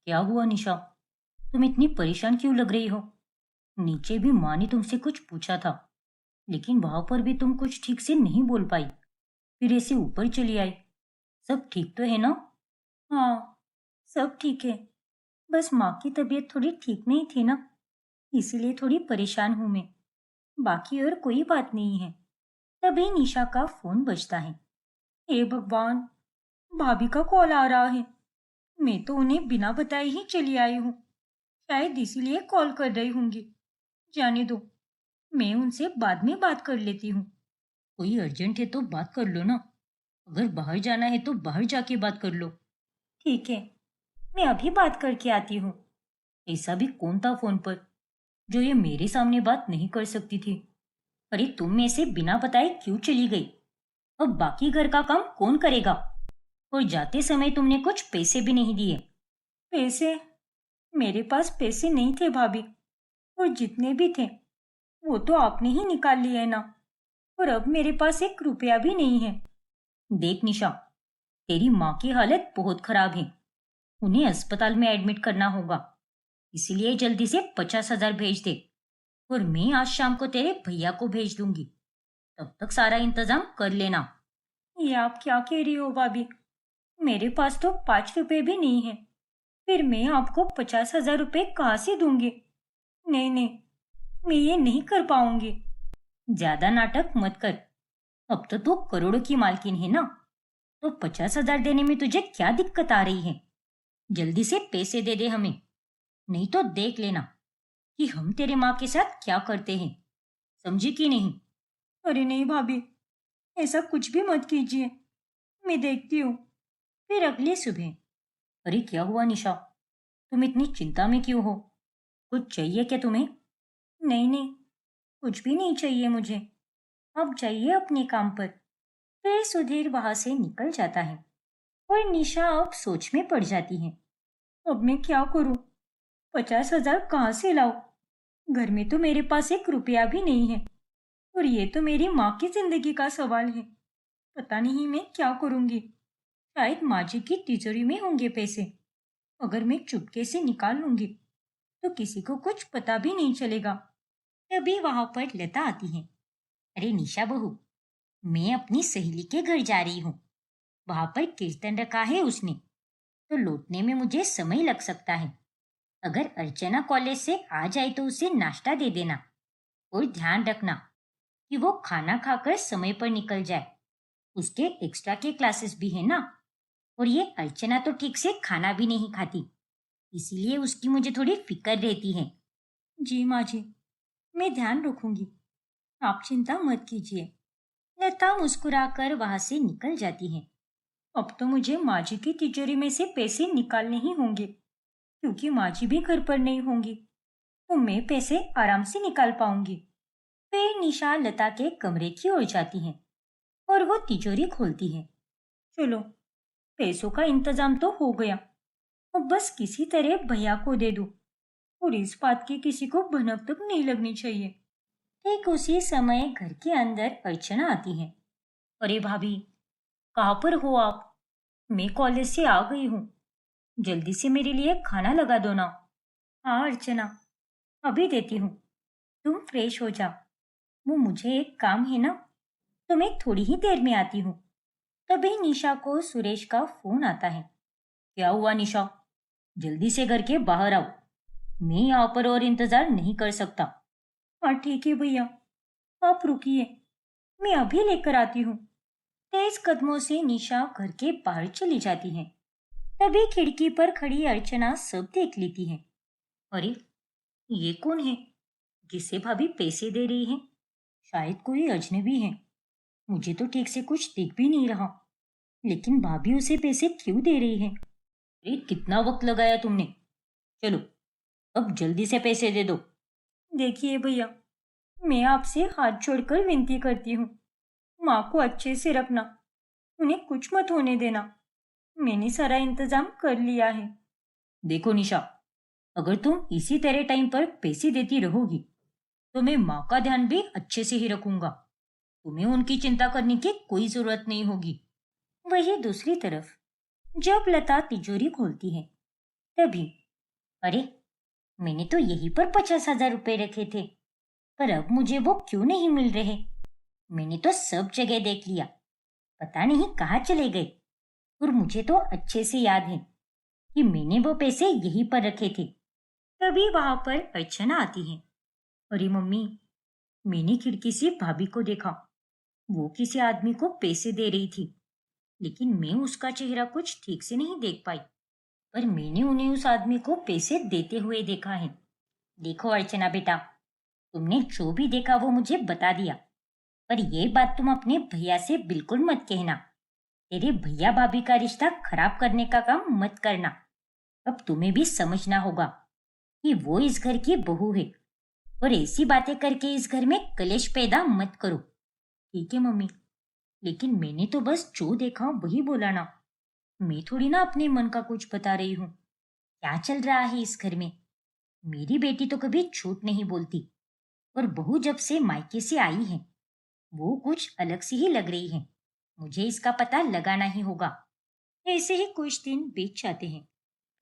क्या हुआ निशा? तुम इतनी परेशान क्यों लग रही हो? नीचे भी माँ ने तुमसे कुछ पूछा था, लेकिन वहां पर भी तुम कुछ ठीक से नहीं बोल पाई, फिर ऐसे ऊपर चली आई। सब ठीक तो है ना? हाँ, सब ठीक है। बस माँ की तबीयत थोड़ी ठीक नहीं थी ना, इसीलिए थोड़ी परेशान हूँ मैं। बाकी और कोई बात नहीं है। तभी निशा का फोन बजता है। हे भगवान, भाभी का कॉल आ रहा है। मैं तो उन्हें बिना बताए ही चली आई हूँ। शायद इसीलिए कॉल कर रही होंगी। जाने दो, मैं उनसे बाद में बात कर लेती हूँ। कोई अर्जेंट है तो बात कर लो ना। अगर बाहर जाना है तो बाहर जाके बात कर लो। ठीक है, मैं अभी बात करके आती हूँ। ऐसा भी कौन था फोन पर जो ये मेरे सामने बात नहीं कर सकती थी? अरे तुम में से बिना बताए क्यों चली गई? अब बाकी घर का काम कौन करेगा? और जाते समय तुमने कुछ पैसे भी नहीं दिए। पैसे? मेरे पास पैसे नहीं थे भाभी, और जितने भी थे वो तो आपने ही निकाल लिए ना। और अब मेरे पास एक रुपया भी नहीं है। देख निशा, तेरी माँ की हालत बहुत खराब है। उन्हें अस्पताल में एडमिट करना होगा, इसीलिए जल्दी से 50,000 भेज दे। और मैं आज शाम को तेरे भैया को भेज दूंगी। तब तक सारा इंतजाम कर लेना। ये आप क्या कह रही हो भाभी? मेरे पास तो 5 रुपए भी नहीं है। फिर मैं आपको 50,000 रुपए कहाँ से दूंगी? नहीं नहीं, मैं ये नहीं कर पाऊंगी। ज्यादा नाटक मत कर। अब तो तू करोड़ों की मालकिन है ना, तो 50,000 देने में तुझे क्या दिक्कत आ रही है? जल्दी से पैसे दे दे हमें, नहीं तो देख लेना कि हम तेरे माँ के साथ क्या करते हैं। समझी कि नहीं? अरे नहीं भाभी, ऐसा कुछ भी मत कीजिए। मैं देखती हूँ। फिर अगली सुबह। अरे क्या हुआ निशा? तुम इतनी चिंता में क्यों हो? कुछ चाहिए क्या तुम्हें? नहीं नहीं, कुछ भी नहीं चाहिए मुझे। अब जाइए अपने काम पर। फिर सुधीर वहां से निकल जाता है और निशा अब सोच में पड़ जाती है। अब मैं क्या करूं? 50,000 कहाँ से लाऊं? घर में तो मेरे पास एक रुपया भी नहीं है, और ये तो मेरी माँ की जिंदगी का सवाल है। पता नहीं मैं क्या करूंगी। शायद माँ जी की तिजोरी में होंगे पैसे। अगर मैं चुपके से निकाल लूंगी तो किसी को कुछ पता भी नहीं चलेगा। तभी वहां पर लता आती है। अरे निशा बहू, मैं अपनी सहेली के घर जा रही हूँ। वहां पर कीर्तन रखा है उसने, तो लौटने में मुझे समय लग सकता है। अगर अर्चना कॉलेज से आ जाए तो उसे नाश्ता दे देना, और ध्यान रखना कि वो खाना खाकर समय पर निकल जाए। उसके एक्स्ट्रा के क्लासेस भी है ना। और ये अर्चना तो ठीक से खाना भी नहीं खाती, इसीलिए उसकी मुझे थोड़ी फिक्र रहती है। जी माँ जी, मैं ध्यान रखूंगी। आप चिंता मत कीजिए। लता मुस्कुराकर वहां से निकल जाती है। अब तो मुझे माँ जी की तिजोरी में से पैसे निकालने ही होंगे, क्योंकि माँ जी भी घर पर नहीं होंगी, तो मैं पैसे आराम से निकाल पाऊंगी। फिर निशा लता के कमरे की ओर जाती है और वो तिजोरी खोलती है। चलो, पैसों का इंतजाम तो हो गया। अब बस किसी तरह भैया को दे दूं, और इस बात की किसी को भनक तक नहीं लगनी चाहिए। ठीक उसी समय घर के अंदर अर्चना आती है। अरे भाभी, कहाँ पर हो आप? मैं कॉलेज से आ गई हूँ। जल्दी से मेरे लिए खाना लगा दो ना। हाँ अर्चना, अभी देती हूँ। तुम फ्रेश हो जाओ। वो मुझे एक काम है ना, तो मैं थोड़ी ही देर में आती हूँ। तभी निशा को सुरेश का फोन आता है। क्या हुआ निशा? जल्दी से घर के बाहर आओ। मैं यहाँ पर और इंतजार नहीं कर सकता। हाँ ठीक है भैया, आप रुकिए, मैं अभी लेकर आती हूँ। तेज कदमों से निशा घर के बाहर चली जाती है। तभी खिड़की पर खड़ी अर्चना सब देख लेती है। अरे, ये कौन है जिसे भाभी पैसे दे रही है? शायद कोई अजनबी है। मुझे तो ठीक से कुछ दिख भी नहीं रहा, लेकिन भाभी उसे पैसे क्यों दे रही है? अरे कितना वक्त लगाया तुमने? चलो, अब जल्दी से पैसे दे दो। देखिए भैया, मैं आपसे हाथ जोड़कर विनती करती हूँ। माँ को अच्छे से रखना, उन्हें कुछ मत होने देना। मैंने सारा इंतजाम कर लिया है। देखो निशा, अगर तुम इसी तरह टाइम पर पैसे देती रहोगी तो मैं माँ का ध्यान भी अच्छे से ही रखूंगा। तुम्हें उनकी चिंता करने की कोई जरूरत नहीं होगी। वही दूसरी तरफ जब लता तिजोरी खोलती है, तभी, अरे, मैंने तो यहीं पर 50,000 रुपए रखे थे, पर अब मुझे वो क्यों नहीं मिल रहे? मैंने तो सब जगह देख लिया, पता नहीं कहाँ चले गए। और मुझे तो अच्छे से याद है कि मैंने वो पैसे यहीं पर रखे थे। तभी वहां पर अर्चना आती है। अरे मम्मी, मैंने खिड़की से भाभी को देखा, वो किसी आदमी को पैसे दे रही थी, लेकिन मैं उसका चेहरा कुछ ठीक से नहीं देख पाई। पर मैंने उन्हें उस आदमी को पैसे देते हुए देखा है। देखो अर्चना बेटा, तुमने जो भी देखा वो मुझे बता दिया, पर यह बात तुम अपने भैया से बिल्कुल मत कहना। तेरे भैया भाभी का रिश्ता खराब करने का काम मत करना। अब तुम्हें भी समझना होगा कि वो इस घर की बहू है, और ऐसी बातें करके इस घर में कलेश पैदा मत करो। ठीक है मम्मी, लेकिन मैंने तो बस जो देखा वही बोला ना। मैं थोड़ी ना अपने मन का कुछ बता रही हूँ। क्या चल रहा है इस घर में? मेरी बेटी तो कभी झूठ नहीं बोलती, और बहू जब से मायके से आई है वो कुछ अलग सी ही लग रही है। मुझे इसका पता लगाना ही होगा। ऐसे ही कुछ दिन बीत जाते हैं।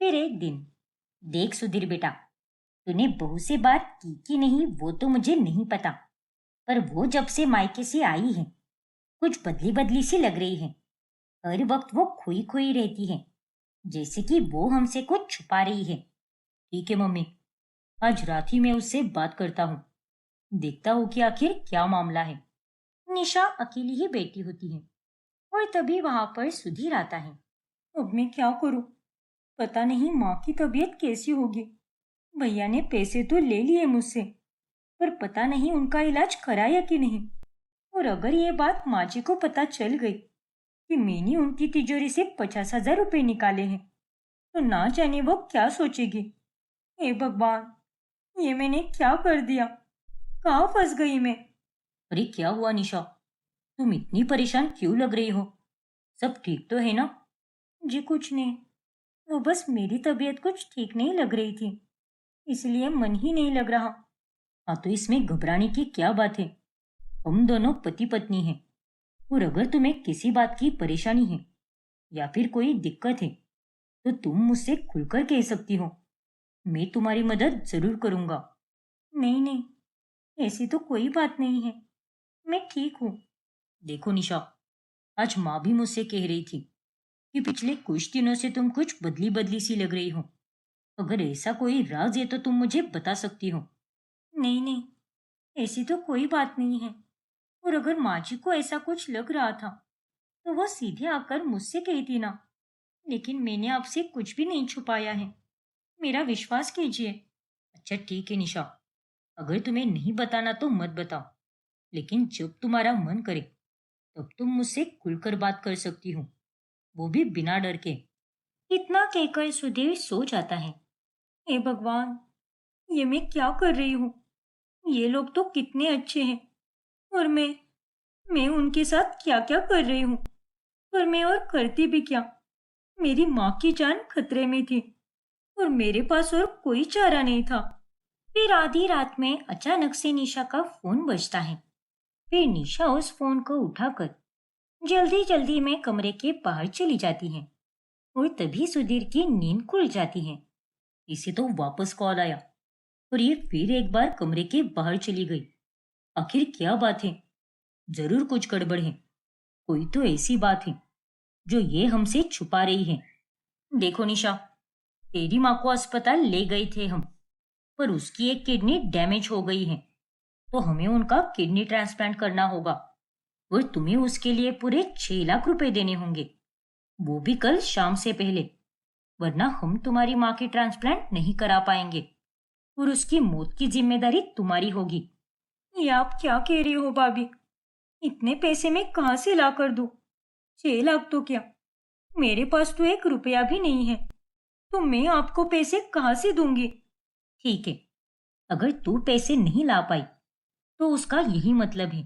फिर एक दिन, देख सुधीर बेटा, तूने बहू से बात की कि नहीं वो तो मुझे नहीं पता, पर वो जब से मायके से आई है कुछ बदली बदली सी लग रही है। हर वक्त वो खोई खोई रहती है, जैसे कि वो हमसे कुछ छुपा रही है। ठीक है मम्मी, आज रात ही मैं उससे बात करता हूँ, देखता हूँ कि आखिर क्या मामला है। निशा अकेली ही बैठी होती है, और तभी वहां पर सुधीर आता है। अब मैं क्या करूं? पता नहीं माँ की तबीयत कैसी होगी। भैया ने पैसे तो ले लिए मुझसे, पर पता नहीं उनका इलाज कराया कि नहीं। और अगर ये बात माँ जी को पता चल गई कि मैंने उनकी तिजोरी से 50,000 रुपए निकाले हैं, तो ना जाने वो क्या सोचेगी। हे भगवान, ये मैंने क्या कर दिया? कहाँ फंस गई मैं? अरे क्या हुआ निशा, तुम इतनी परेशान क्यों लग रही हो? सब ठीक तो है ना? जी कुछ नहीं, वो बस मेरी तबीयत कुछ ठीक नहीं लग रही थी, इसलिए मन ही नहीं लग रहा। हाँ तो इसमें घबराने की क्या बात है? हम दोनों पति पत्नी हैं, और अगर तुम्हें किसी बात की परेशानी है या फिर कोई दिक्कत है तो तुम मुझसे खुलकर कह सकती हो। मैं तुम्हारी मदद जरूर करूंगा। नहीं नहीं, ऐसी तो कोई बात नहीं है, मैं ठीक हूँ। देखो निशा, आज माँ भी मुझसे कह रही थी कि पिछले कुछ दिनों से तुम कुछ बदली बदली सी लग रही हो। अगर ऐसा कोई राज है तो तुम मुझे बता सकती हो। नहीं नहीं, ऐसी तो कोई बात नहीं है। और अगर माँ जी को ऐसा कुछ लग रहा था तो वह सीधे आकर मुझसे कहती ना। लेकिन मैंने आपसे कुछ भी नहीं छुपाया है, मेरा विश्वास कीजिए। अच्छा ठीक है निशा, अगर तुम्हें नहीं बताना तो मत बताओ, लेकिन जब तुम्हारा मन करे तब तुम मुझसे खुलकर बात कर सकती हो, वो भी बिना डर के। इतना कहकर सुधीर सो जाता है। हे भगवान, ये मैं क्या कर रही हूँ? ये लोग तो कितने अच्छे हैं, और मैं उनके साथ क्या क्या कर रही हूँ? पर मैं और करती भी क्या? मेरी माँ की जान खतरे में थी, और मेरे पास और कोई चारा नहीं था। फिर आधी रात में अचानक से निशा का फोन बजता है। फिर निशा उस फोन को उठाकर जल्दी जल्दी में कमरे के बाहर चली जाती है, और तभी सुधीर की नींद खुल जाती है। इसे तो वापस कॉल आया, और ये फिर एक बार कमरे के बाहर चली गई। आखिर क्या बात है? जरूर कुछ गड़बड़ है। कोई तो ऐसी बात है जो ये हमसे छुपा रही है। देखो निशा, तेरी माँ को अस्पताल ले गए थे हम, पर उसकी एक किडनी डैमेज हो गई है, तो हमें उनका किडनी ट्रांसप्लांट करना होगा, और तुम्हें उसके लिए पूरे 6 लाख रुपए देने होंगे, वो भी कल शाम से पहले। वरना हम तुम्हारी माँ की ट्रांसप्लांट नहीं करा पाएंगे, और उसकी मौत की जिम्मेदारी तुम्हारी होगी। ये आप क्या कह रही हो भाभी? इतने पैसे मैं कहाँ से ला कर दूं? 6 लाख तो क्या, मेरे पास तो 1 रुपया भी नहीं है, तो मैं आपको पैसे कहाँ से दूंगी? ठीक है, अगर तू पैसे नहीं ला पाई तो उसका यही मतलब है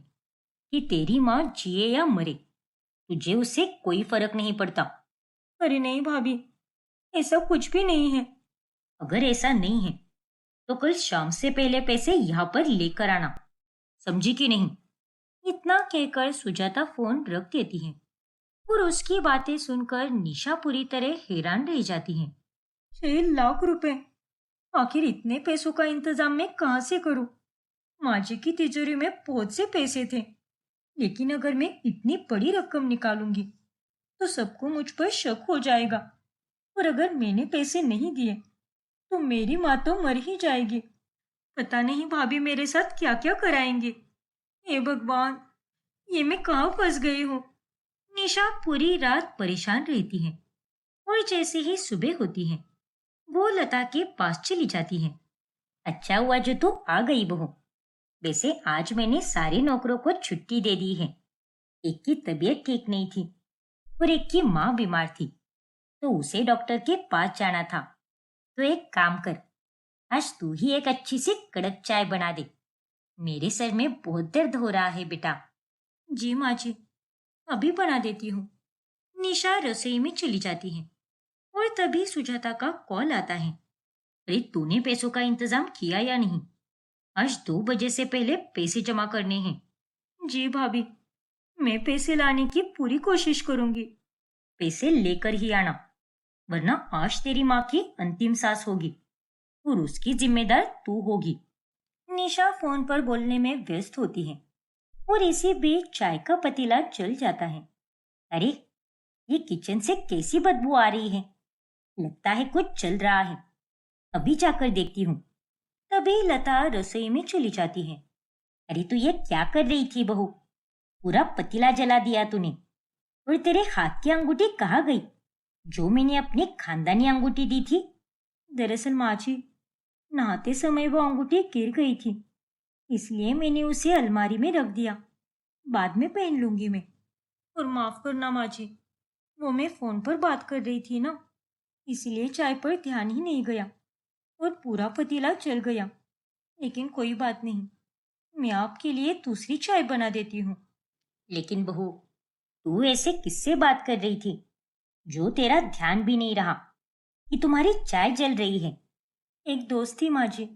कि तेरी माँ जिए या मरे, तुझे उससे कोई फर्क नहीं पड़ता। अरे नहीं भाभी, ऐसा कुछ भी नहीं है। अगर ऐसा नहीं है तो कल शाम से पहले पैसे यहाँ पर लेकर आना, समझी कि नहीं? इतना कहकर सुजाता फोन रख देती है, और उसकी बातें सुनकर निशा पूरी तरह हैरान रह जाती है। 6 लाख रुपए! आखिर इतने पैसों का इंतजाम मैं कहाँ से करूं? माँ जी की तिजोरी में बहुत से पैसे थे, लेकिन अगर मैं इतनी बड़ी रकम निकालूंगी तो सबको मुझ पर शक हो जाएगा। और अगर मैंने पैसे नहीं दिए तो मेरी माँ तो मर ही जाएगी। पता नहीं भाभी मेरे साथ क्या क्या कराएंगे। हे भगवान, ये मैं कहाँ फंस गई हूँ। निशा पूरी रात परेशान रहती है और जैसे ही सुबह होती है वो लता के पास चली जाती है। अच्छा हुआ जो तू आ गई बहू। वैसे आज मैंने सारे नौकरों को छुट्टी दे दी है। एक की तबीयत ठीक नहीं थी और एक की माँ बीमार थी, तो उसे डॉक्टर के पास जाना था। तो एक काम कर, आज तू ही एक अच्छी सी कड़क चाय बना दे। मेरे सर में बहुत दर्द हो रहा है बेटा। जी माँ जी, अभी बना देती हूँ। निशा रसोई में चली जाती है और तभी सुजाता का कॉल आता है। अरे तूने पैसों का इंतजाम किया या नहीं? आज 2 बजे से पहले पैसे जमा करने हैं। जी भाभी, मैं पैसे लाने की पूरी कोशिश करूंगी। पैसे लेकर ही आना, वरना आज तेरी माँ की अंतिम सांस होगी और उसकी जिम्मेदार तू होगी। निशा फोन पर बोलने में व्यस्त होती है और इसी बीच चाय का पतीला जल जाता है। अरे, ये किचन से कैसी बदबू आ रही है? लगता है कुछ चल रहा है। अभी जाकर देखती हूँ। तभी लता रसोई में चली जाती है। अरे तू ये क्या कर रही थी बहू? पूरा पतीला जला दिया तूने। और तेरे हाथ की अंगूठी कहाँ गई, जो मैंने अपनी खानदानी अंगूठी दी थी? दरअसल माँ जी, नहाते समय वो अंगूठी गिर गई थी, इसलिए मैंने उसे अलमारी में रख दिया। बाद में पहन लूंगी मैं। और माफ करना माँ जी, वो मैं फोन पर बात कर रही थी ना, इसलिए चाय पर ध्यान ही नहीं गया और पूरा पतीला जल गया। लेकिन कोई बात नहीं, मैं आपके लिए दूसरी चाय बना देती हूँ। लेकिन बहू, तू ऐसे किससे बात कर रही थी जो तेरा ध्यान भी नहीं रहा कि तुम्हारी चाय जल रही है? एक दोस्त थी माँ जी,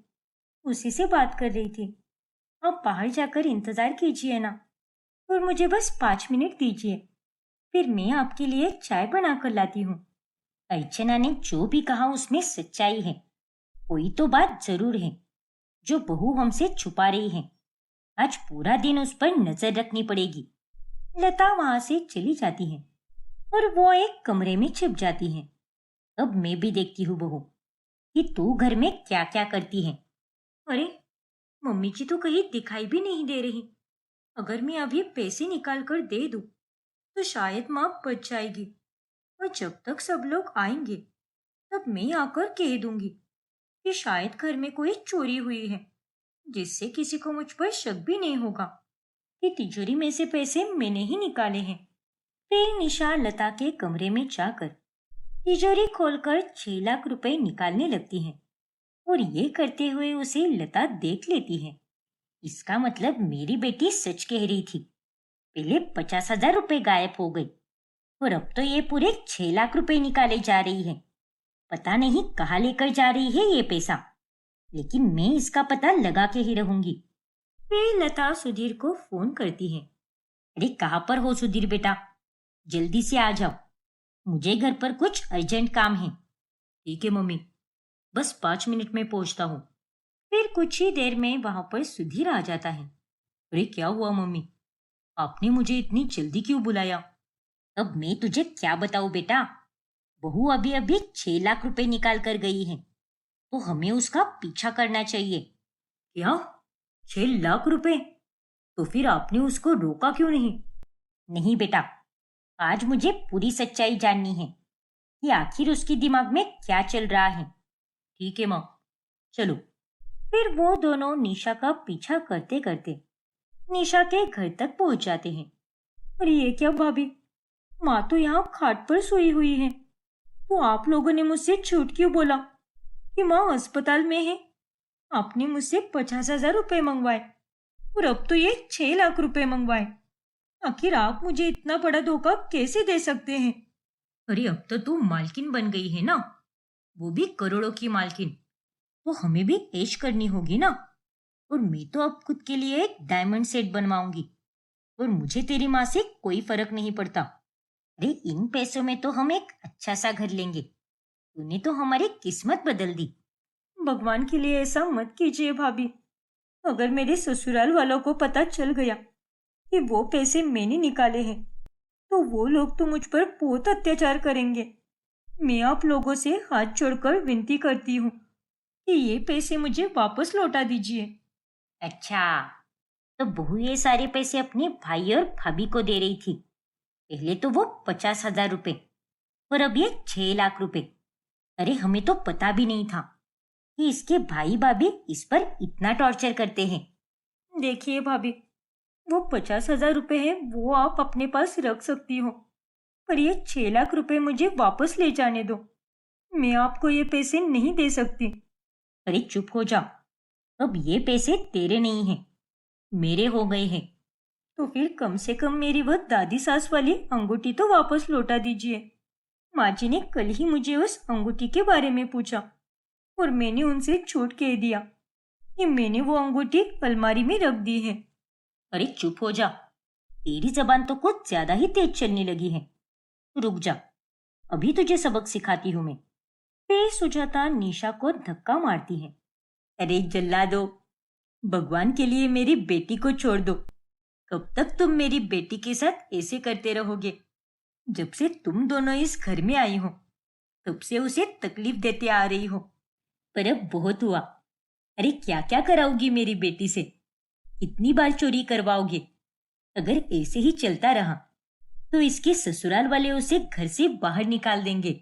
उसी से बात कर रही थी। आप बाहर जाकर इंतजार कीजिए ना, और मुझे बस 5 मिनट दीजिए, फिर मैं आपके लिए चाय बना कर लाती हूँ। अर्चना ने जो भी कहा उसमें सच्चाई है। कोई तो बात जरूर है जो बहू हमसे छुपा रही है। आज पूरा दिन उस पर नजर रखनी पड़ेगी। लता वहां से चली जाती है और वो एक कमरे में छिप जाती है। अब मैं भी देखती हूँ बहू कि तू घर में क्या क्या करती है। अरे, मम्मी जी तो कहीं दिखाई भी नहीं दे रही। अगर मैं अभी पैसे निकाल कर दे दूं तो शायद माँ बच जाएगी, और जब तक सब लोग आएंगे तब मैं आकर कह दूंगी कि शायद घर में कोई चोरी हुई है, जिससे किसी को मुझ पर शक भी नहीं होगा कि तिजोरी में से पैसे मैंने ही निकाले हैं। फिर निशा लता के कमरे में जाकर तिजोरी खोलकर 6 लाख रुपए निकालने लगती है और ये करते हुए उसे लता देख लेती है। इसका मतलब मेरी बेटी सच कह रही थी। पहले 50,000 रुपए गायब हो गए और अब तो ये पूरे 6 लाख रुपए निकाले जा रही है। पता नहीं कहाँ लेकर जा रही है ये पैसा, लेकिन मैं इसका पता लगा के ही रहूंगी। फिर लता सुधीर को फोन करती है। अरे कहाँ पर हो सुधीर बेटा? जल्दी से आ जाओ, मुझे घर पर कुछ अर्जेंट काम है। ठीक है मम्मी, बस 5 मिनट में पहुंचता हूँ। फिर कुछ ही देर में वहां पर सुधीर आ जाता है। अरे क्या हुआ मम्मी, आपने मुझे इतनी जल्दी क्यों बुलाया? अब मैं तुझे क्या बताऊं बेटा, बहू अभी अभी 6 लाख रुपए निकाल कर गई है, तो हमें उसका पीछा करना चाहिए। क्या? 6 लाख रुपए? तो फिर आपने उसको रोका क्यों नहीं? नहीं बेटा, आज मुझे पूरी सच्चाई जाननी है कि आखिर उसके दिमाग में क्या चल रहा है। ठीक है माँ, चलो। फिर वो दोनों निशा का पीछा करते करते निशा के घर तक पहुंच जाते हैं। और ये क्या भाभी, माँ तो यहाँ खाट पर सोई हुई है, तो आप लोगों ने मुझसे झूठ क्यों बोला कि माँ अस्पताल में है? आपने मुझसे 50,000 रुपए मंगवाए और अब तो ये 6 लाख रुपए मंगवाए। आखिर आप मुझे इतना बड़ा धोखा कैसे दे सकते हैं? अरे अब तो तू मालकिन बन गई है ना, वो भी करोड़ों की मालकिन, तो हमें भी ऐश करनी होगी ना। और मैं तो अब खुद के लिए एक डायमंड सेट बनवाऊंगी और मुझे तेरी माँ से कोई फर्क नहीं पड़ता। अरे इन पैसों में तो हम एक अच्छा सा घर लेंगे तूने तो हमारी किस्मत बदल दी। भगवान के लिए ऐसा मत कीजिए भाभी। अगर मेरे ससुराल वालों को पता चल गया कि वो पैसे मैंने निकाले हैं तो वो लोग तो मुझ पर बहुत अत्याचार करेंगे। मैं आप लोगों से हाथ जोड़कर विनती करती हूँ कि ये पैसे मुझे वापस लौटा दीजिए। अच्छा, तो बहू ये सारे पैसे अपने भाई और भाभी को दे रही थी। पहले तो वो 50,000 रुपए और अब ये 6 लाख रुपए। अरे हमें तो पता भी नहीं था कि इसके भाई भाभी इस पर इतना टॉर्चर करते हैं। देखिए भाभी, वो 50,000 रुपए है वो आप अपने पास रख सकती हो, पर ये 6 लाख रुपए मुझे वापस ले जाने दो। मैं आपको ये पैसे नहीं दे सकती। अरे चुप हो जा। अब ये पैसे तेरे नहीं हैं, मेरे हो गए हैं। तो फिर कम से कम मेरी वह दादी सास वाली अंगूठी तो वापस लौटा दीजिए। माँ जी ने कल ही मुझे उस अंगूठी के बारे में पूछा और मैंने उनसे झूठ कह दिया कि मैंने वो अंगूठी अलमारी में रख दी है। अरे चुप हो जा, तेरी जबान तो कुछ ज्यादा ही तेज चलने लगी है। रुक जा, अभी तुझे सबक सिखाती हूँ मैं। फिर सुजाता निशा को धक्का मारती है। अरे जल्ला दो, भगवान के लिए मेरी बेटी को छोड़ दो। कब तक तुम मेरी बेटी के साथ ऐसे करते रहोगे? जब से तुम दोनों इस घर में आई हो तब से उसे तकलीफ देते आ रही हो, पर अब बहुत हुआ। अरे क्या क्या कराओगी मेरी बेटी से? कितनी बार चोरी करवाओगे? अगर ऐसे ही चलता रहा तो इसके ससुराल वाले उसे घर से बाहर निकाल देंगे।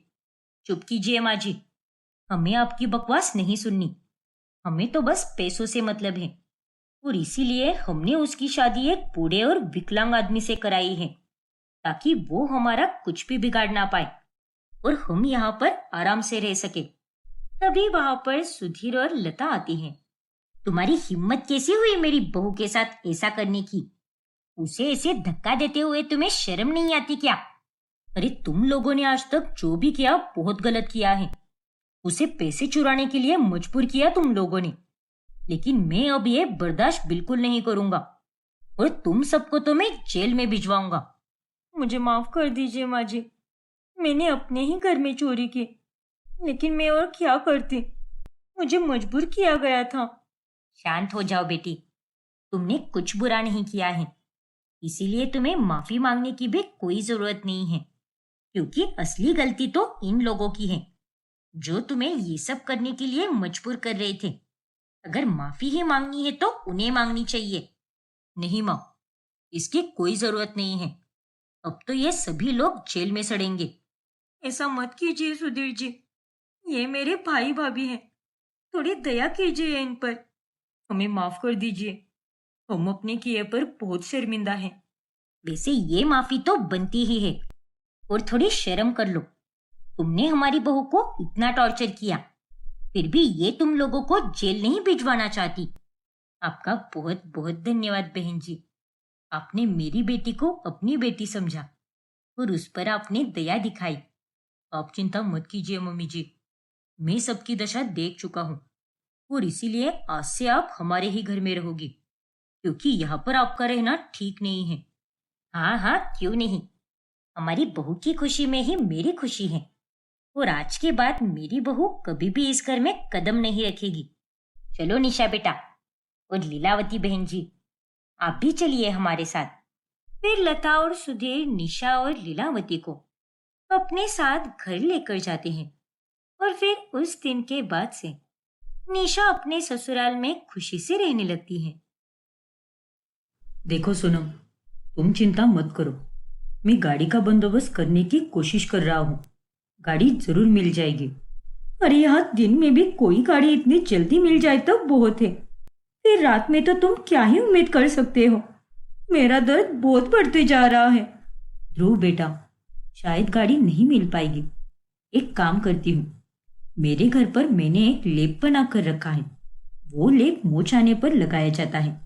चुप कीजिए माँ जी, हमें आपकी बकवास नहीं सुननी। हमें तो बस पैसों से मतलब है और इसीलिए हमने उसकी शादी एक बूढ़े और विकलांग आदमी से कराई है, ताकि वो हमारा कुछ भी बिगाड़ ना पाए और हम यहाँ पर आराम से रह सके। तभी वहां पर सुधीर और लता आती हैं। तुम्हारी हिम्मत कैसी हुई मेरी बहू के साथ ऐसा करने की? उसे ऐसे धक्का देते हुए तुम्हें शर्म नहीं आती क्या? अरे तुम लोगों ने आज तक जो भी किया बहुत गलत किया है। उसे पैसे चुराने के लिए मजबूर किया तुम लोगों ने, लेकिन मैं अब ये बर्दाश्त बिल्कुल नहीं करूंगा और तुम सबको तो मैं जेल में भिजवाऊंगा। मुझे माफ कर दीजिए माँ जी, मैंने अपने ही घर में चोरी की, लेकिन मैं और क्या करती, मुझे मजबूर किया गया था। शांत हो जाओ बेटी, तुमने कुछ बुरा नहीं किया है, इसीलिए तुम्हें माफी मांगने की भी कोई जरूरत नहीं है, क्योंकि असली गलती तो इन लोगों की है जो तुम्हें ये सब करने के लिए मजबूर कर रहे थे। अगर माफी ही मांगनी है तो उन्हें मांगनी चाहिए। नहीं माँ, इसकी कोई जरूरत नहीं है। अब तो ये सभी लोग जेल में सड़ेंगे। ऐसा मत कीजिए सुधीर जी, ये मेरे भाई भाभी हैं, थोड़ी दया कीजिए इन पर। हमें माफ कर दीजिए, हम अपने किए पर बहुत शर्मिंदा हैं। वैसे ये माफी तो बनती ही है, और थोड़ी शर्म कर लो। तुमने हमारी बहू को इतना टॉर्चर किया, फिर भी ये तुम लोगों को जेल नहीं भिजवाना चाहती। आपका बहुत बहुत धन्यवाद बहन जी। आपने मेरी बेटी को अपनी बेटी समझा और उस पर आपने दया दिखाई। आप चिंता मत कीजिए मम्मी जी, मैं सबकी दशा देख चुका हूँ और इसीलिए आज से आप हमारे ही घर में रहोगी, क्योंकि यहाँ पर आपका रहना ठीक नहीं है। हाँ हाँ, क्यों नहीं, हमारी बहू की खुशी में ही मेरी खुशी है और आज के बाद मेरी बहू कभी भी इस घर में कदम नहीं रखेगी। चलो निशा बेटा और लीलावती बहन जी, आप भी चलिए हमारे साथ। फिर लता और सुधीर निशा और लीलावती को अपने साथ घर लेकर जाते हैं और फिर उस दिन के बाद से निशा अपने ससुराल में खुशी से रहने लगती है। देखो सोनम, तुम चिंता मत करो, मैं गाड़ी का बंदोबस्त करने की कोशिश कर रहा हूँ। गाड़ी जरूर मिल जाएगी। अरे यहाँ दिन में भी कोई गाड़ी इतनी जल्दी मिल जाए तो बहुत है, फिर रात में तो तुम क्या ही उम्मीद कर सकते हो। मेरा दर्द बहुत बढ़ते जा रहा है। ध्रुव बेटा, शायद गाड़ी नहीं मिल पाएगी। एक काम करती हूँ, मेरे घर पर मैंने एक लेप बना कर रखा है, वो लेप मोच आने पर लगाया जाता है।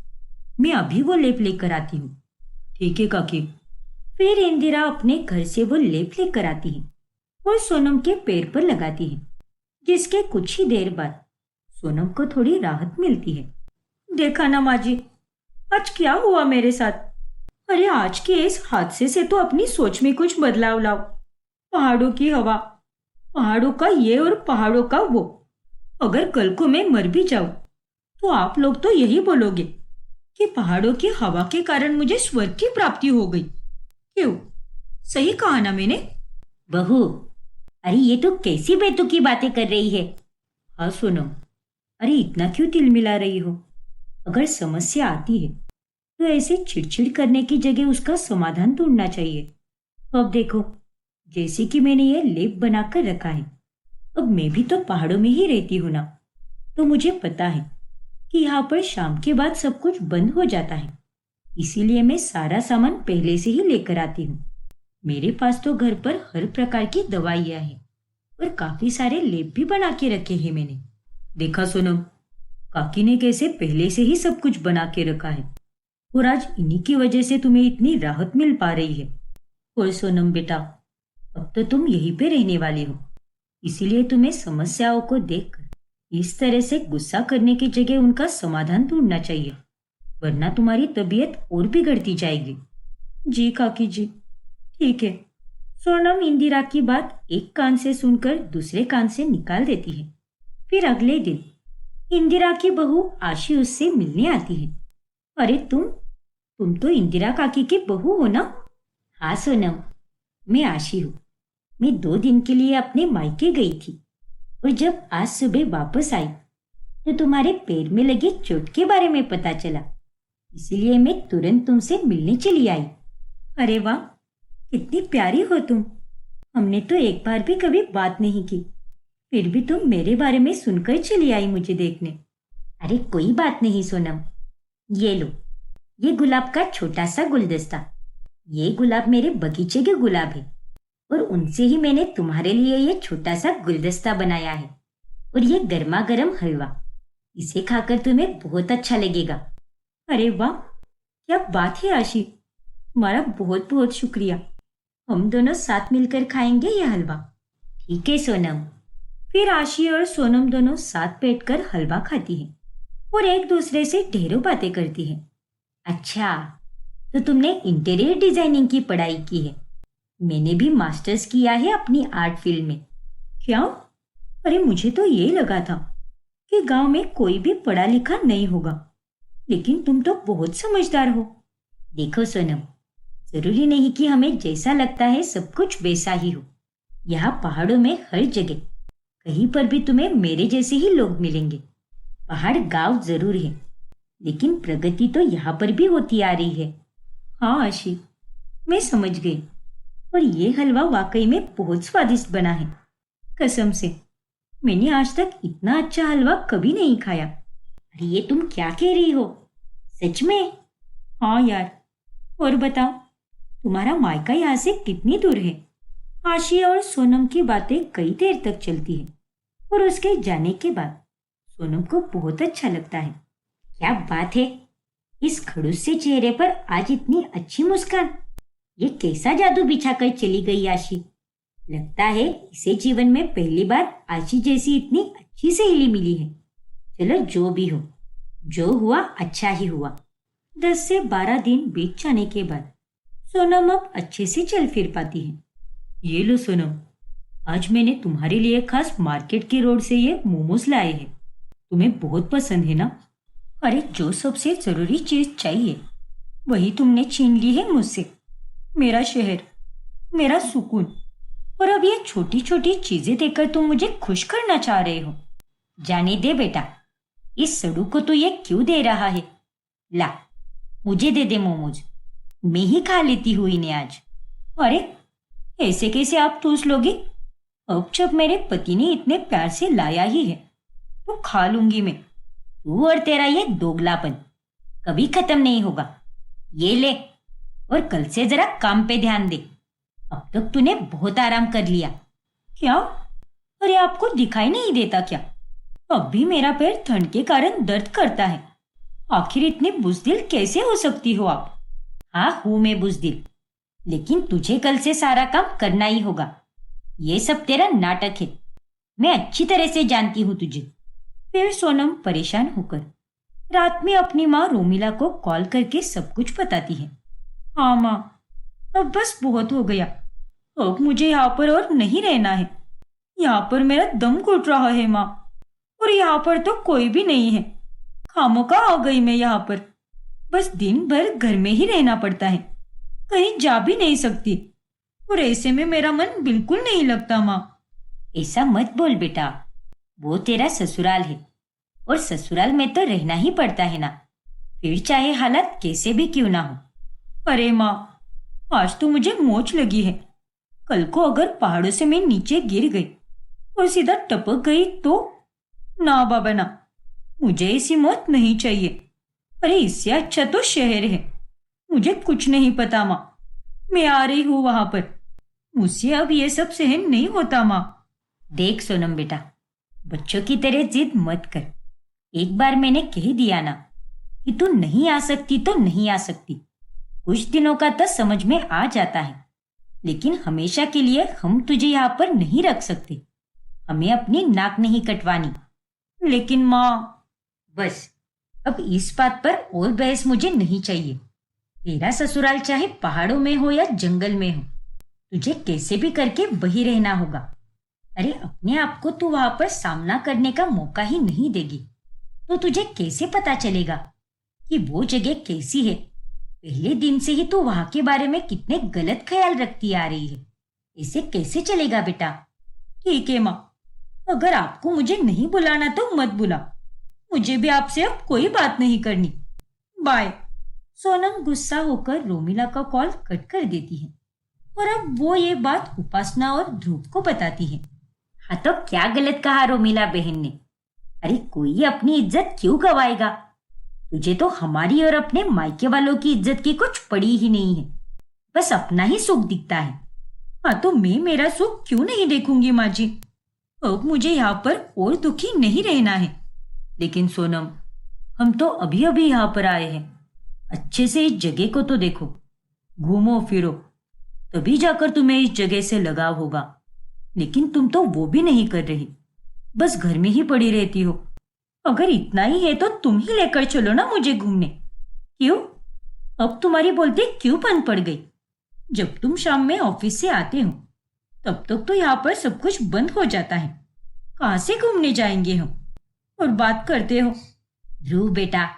मैं अभी वो लेप लेकर आती हूँ। ठीक है काकी। फिर इंदिरा अपने घर से वो लेप लेकर आती है और सोनम के पैर पर लगाती है, जिसके कुछ ही देर बाद सोनम को थोड़ी राहत मिलती है। देखा ना माँ जी, आज क्या हुआ मेरे साथ। अरे आज के इस हादसे से तो अपनी सोच में कुछ बदलाव लाओ। पहाड़ों की हवा, पहाड़ों का ये और पहाड़ों का वो। अगर कल को मैं मर भी जाऊं तो आप लोग तो यही बोलोगे कि पहाड़ों की हवा के कारण मुझे स्वर्ग की प्राप्ति हो गई। क्यों? सही कहा ना मैंने? बहू, अरे ये तो कैसी बेतुकी बातें कर रही है। हाँ सोनम, अरे इतना क्यों तिलमिला रही हो? अगर समस्या आती है तो ऐसे चिड़चिड़ करने की जगह उसका समाधान ढूंढना चाहिए। अब देखो, जैसे कि मैंने ये लेप बनाकर रखा है। अब मैं भी तो पहाड़ों में ही रहती हूँ ना, तो मुझे पता है कि यहाँ पर शाम के बाद सब कुछ बंद हो जाता है। इसीलिए मैं सारा सामान पहले से ही लेकर आती हूँ। मेरे पास तो घर पर हर प्रकार की दवाइयाँ हैं और काफी सारे लेप भी बना के रखे हैं मैंने। देखा सोनम, काकी ने कैसे पहले से ही सब कुछ बना के रखा है और आज इन्हीं की वजह से तुम्हें इतनी राहत मिल पा रही है। और सोनम बेटा, अब तो तुम यहीं पे रहने वाली हो, इसीलिए तुम्हें समस्याओं को देखकर इस तरह से गुस्सा करने की जगह उनका समाधान ढूंढना चाहिए, वरना तुम्हारी तबीयत और बिगड़ती जाएगी। जी काकी जी, ठीक है। सोनम इंदिरा की बात एक कान से सुनकर दूसरे कान से निकाल देती है। फिर अगले दिन इंदिरा की बहू आशी उससे मिलने आती है। अरे तुम तो इंदिरा काकी की बहू हो ना? हाँ सोनम, मैं आशी हूँ। मैं 2 दिन के लिए अपने मायके गई थी और जब आज सुबह वापस आई तो तुम्हारे पैर में लगे चोट के बारे में पता चला। इसीलिए मैं तुरंत तुमसे मिलने चली आई। अरे वाह, कितनी प्यारी हो तुम। हमने तो एक बार भी कभी बात नहीं की, फिर भी तुम मेरे बारे में सुनकर चली आई मुझे देखने। अरे कोई बात नहीं सोनम, ये लो, ये गुलाब का छोटा सा गुलदस्ता। ये गुलाब मेरे बगीचे के गुलाब है और उनसे ही मैंने तुम्हारे लिए ये छोटा सा गुलदस्ता बनाया है। और ये गर्मा गर्म हलवा, इसे खाकर तुम्हें बहुत अच्छा लगेगा। अरे वाह, क्या बात है आशी, तुम्हारा बहुत बहुत शुक्रिया। हम दोनों साथ मिलकर खाएंगे ये हलवा। ठीक है सोनम। फिर आशी और सोनम दोनों साथ बैठकर हलवा खाती हैं और एक दूसरे से ढेरों बातें करती हैं। अच्छा, तो तुमने इंटीरियर डिजाइनिंग की पढ़ाई की है? मैंने भी मास्टर्स किया है अपनी आर्ट फील्ड में। क्या? अरे मुझे तो ये लगा था कि गांव में कोई भी पढ़ा लिखा नहीं होगा, लेकिन तुम तो बहुत समझदार हो। देखो सोनम, जरूरी नहीं कि हमें जैसा लगता है सब कुछ वैसा ही हो। यहाँ पहाड़ों में हर जगह कहीं पर भी तुम्हें मेरे जैसे ही लोग मिलेंगे। पहाड़ गांव जरूर है, लेकिन प्रगति तो यहाँ पर भी होती आ रही है। हाँ आशी, मैं समझ गई। और ये हलवा वाकई में बहुत स्वादिष्ट बना है। कसम से मैंने आज तक इतना अच्छा हलवा कभी नहीं खाया। अरे ये तुम क्या कह रही हो? सच में? हाँ यार। और बताओ, तुम्हारा मायका यहाँ से कितनी दूर है? आशी और सोनम की बातें कई देर तक चलती है और उसके जाने के बाद सोनम को बहुत अच्छा लगता है। क्या बात है, इस खड़ूस से चेहरे पर आज इतनी अच्छी मुस्कान। ये कैसा जादू बिछाकर चली गई आशी। लगता है इसे जीवन में पहली बार आशी जैसी इतनी अच्छी सहेली मिली है। चलो जो भी हो, जो हुआ अच्छा ही हुआ। 10 से 12 दिन बीत जाने के बाद सोनम अब अच्छे से चल फिर पाती है। ये लो सोनम, आज मैंने तुम्हारे लिए खास मार्केट के रोड से ये मोमोज लाए हैं। तुम्हें बहुत पसंद है ना? अरे जो सबसे जरूरी चीज चाहिए वही तुमने छीन ली है मुझसे। मेरा शहर, मेरा सुकून। और अब ये छोटी छोटी चीजें देकर तुम मुझे खुश करना चाह रहे हो। जाने दे बेटा, इस सड़ू को तो ये क्यों दे रहा है। ला, मुझे दे दे मोमोज, मैं ही खा लेती हूँ इन्हें आज। अरे ऐसे कैसे आप ठूस लोगी? अब जब मेरे पति ने इतने प्यार से लाया ही है तो खा लूंगी मैं। तू और तेरा ये दोगलापन कभी खत्म नहीं होगा। ये ले, और कल से जरा काम पे ध्यान दे। अब तक तूने बहुत आराम कर लिया। क्या? अरे आपको दिखाई नहीं देता क्या? अब भी मेरा पैर ठंड के कारण दर्द करता है। आखिर इतने बुजदिल कैसे हो सकती हो आप? हाँ हूं मैं बुजदिल, लेकिन तुझे कल से सारा काम करना ही होगा। ये सब तेरा नाटक है, मैं अच्छी तरह से जानती हूँ तुझे। फिर सोनम परेशान होकर रात में अपनी माँ रोमिला को कॉल करके सब कुछ बताती है। हाँ माँ, अब बस बहुत हो गया। अब मुझे यहाँ पर और नहीं रहना है। यहाँ पर मेरा दम घुट रहा है माँ, और यहाँ पर तो कोई भी नहीं है। खामोखा आ गई मैं यहाँ पर। बस दिन भर घर में ही रहना पड़ता है, कहीं जा भी नहीं सकती, और ऐसे में मेरा मन बिल्कुल नहीं लगता माँ। ऐसा मत बोल बेटा, वो तेरा ससुराल है, और ससुराल में तो रहना ही पड़ता है ना, फिर चाहे हालात कैसे भी क्यों ना हो। अरे माँ, आज तो मुझे मोच लगी है। कल को अगर पहाड़ों से मैं नीचे गिर गई और सीधा टपक गई तो? ना बाबा ना, मुझे ऐसी मौत नहीं चाहिए। अरे इससे अच्छा तो शहर है। मुझे कुछ नहीं पता माँ, मैं आ रही हूँ वहां पर। मुझसे अब ये सब सहन नहीं होता माँ। देख सोनम बेटा, बच्चों की तरह जिद मत कर। एक बार मैंने कह दिया ना कि तू नहीं आ सकती तो नहीं आ सकती। कुछ दिनों का तो समझ में आ जाता है, लेकिन हमेशा के लिए हम तुझे यहाँ पर नहीं रख सकते। हमें अपनी नाक नहीं कटवानी। लेकिन माँ, बस अब इस बात पर और बहस मुझे नहीं चाहिए। तेरा ससुराल चाहे पहाड़ों में हो या जंगल में हो, तुझे कैसे भी करके वही रहना होगा। अरे अपने आप को तू वहां पर सामना करने का मौका ही नहीं देगी तो तुझे कैसे पता चलेगा कि वो जगह कैसी है। पहले दिन से ही तू वहां के बारे में कितने गलत ख्याल रखती आ रही है। इसे कैसे चलेगा बेटा? ठीक है माँ, अगर आपको मुझे नहीं बुलाना तो मत बुला। मुझे भी आपसे अब कोई बात नहीं करनी। बाय। सोनम गुस्सा होकर रोमिला का कॉल कट कर देती है, और अब वो ये बात उपासना और ध्रुव को बताती है। हाँ तो क्या गलत कहा रोमिला बहन ने? अरे कोई अपनी इज्जत क्यों गवाएगा? तुझे तो हमारी और अपने मायके वालों की इज्जत की कुछ पड़ी ही नहीं है, बस अपना ही सुख दिखता है। हाँ तो मैं मेरा सुख क्यों नहीं देखूंगी माँ जी? अब मुझे यहाँ पर और दुखी नहीं रहना है। लेकिन सोनम, हम तो अभी अभी यहाँ पर आए हैं। अच्छे से इस जगह को तो देखो, घूमो फिरो, तभी जाकर तुम्हें इस जगह से लगाव होगा। लेकिन तुम तो वो भी नहीं कर रही, बस घर में ही पड़ी रहती हो। अगर इतना ही है तो तुम ही लेकर चलो ना मुझे घूमने। क्यों? अब तुम्हारी बोलती क्यों बंद पड़ गई? जब तुम शाम में ऑफिस से आते हो तब तक तो यहाँ पर सब कुछ बंद हो जाता है। कहाँ से घूमने जाएंगे हम? और बात करते हो। ध्रुव बेटा,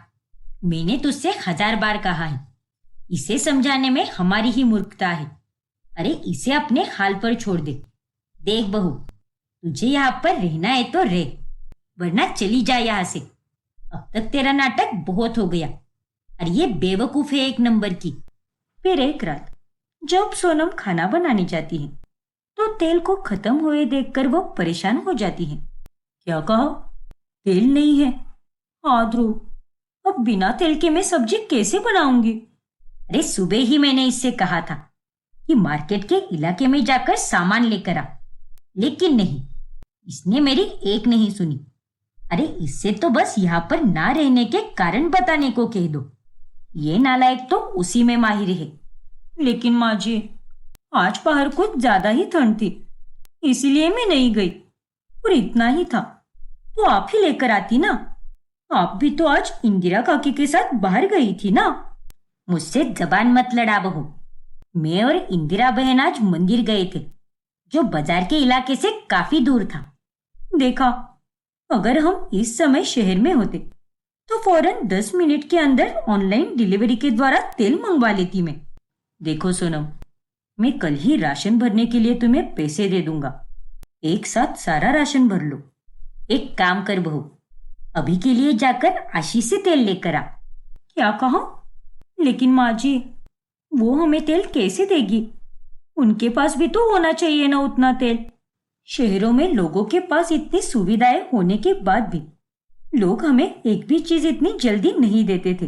मैंने तुझसे 1000 बार कहा है, इसे समझाने में हमारी ही मूर्खता है। अरे इसे अपने हाल पर छोड़ दे। देख बहू, तुझे यहाँ पर रहना है तो रह, वरना चली जा यहाँ से। अब तक तेरा नाटक बहुत हो गया, और ये बेवकूफ है एक नंबर की। फिर एक रात जब सोनम खाना बनाने जाती है तो तेल को खत्म हुए देखकर वो परेशान हो जाती है। क्या कहा? तेल नहीं है? हाँ ध्रुव, अब बिना तेल के मैं सब्जी कैसे बनाऊंगी? अरे सुबह ही मैंने इससे कहा था कि मार्केट के इलाके में जाकर सामान लेकर आ, लेकिन नहीं, इसने मेरी एक नहीं सुनी। अरे इससे तो बस यहाँ पर ना रहने के कारण बताने को कह दो। ये नालायक तो उसी में माहिर है। लेकिन माँ जी, आज बाहर कुछ ज्यादा ही ठंड थी, इसीलिए मैं नहीं गई। और इतना ही था तो आप ही लेकर आती ना। आप भी तो आज इंदिरा काकी के साथ बाहर गई थी ना। मुझसे जबान मत लड़ा बहू। मैं और इंदिरा बहन आज मंदिर गए थे, जो बाजार के इलाके से काफी दूर था। देखा, अगर हम इस समय शहर में होते तो फौरन 10 मिनट के अंदर ऑनलाइन डिलीवरी के द्वारा तेल मंगवा लेती मैं। देखो सोनम, मैं कल ही राशन भरने के लिए तुम्हें पैसे दे दूंगा। एक साथ सारा राशन भर लो। एक काम कर बहू, अभी के लिए जाकर आशीष से तेल लेकर आ। क्या कहा? लेकिन माँ जी, वो हमें तेल कैसे देगी? उनके पास भी तो होना चाहिए ना उतना तेल। शहरों में लोगों के पास इतनी सुविधाएं होने के बाद भी लोग हमें एक भी चीज इतनी जल्दी नहीं देते थे।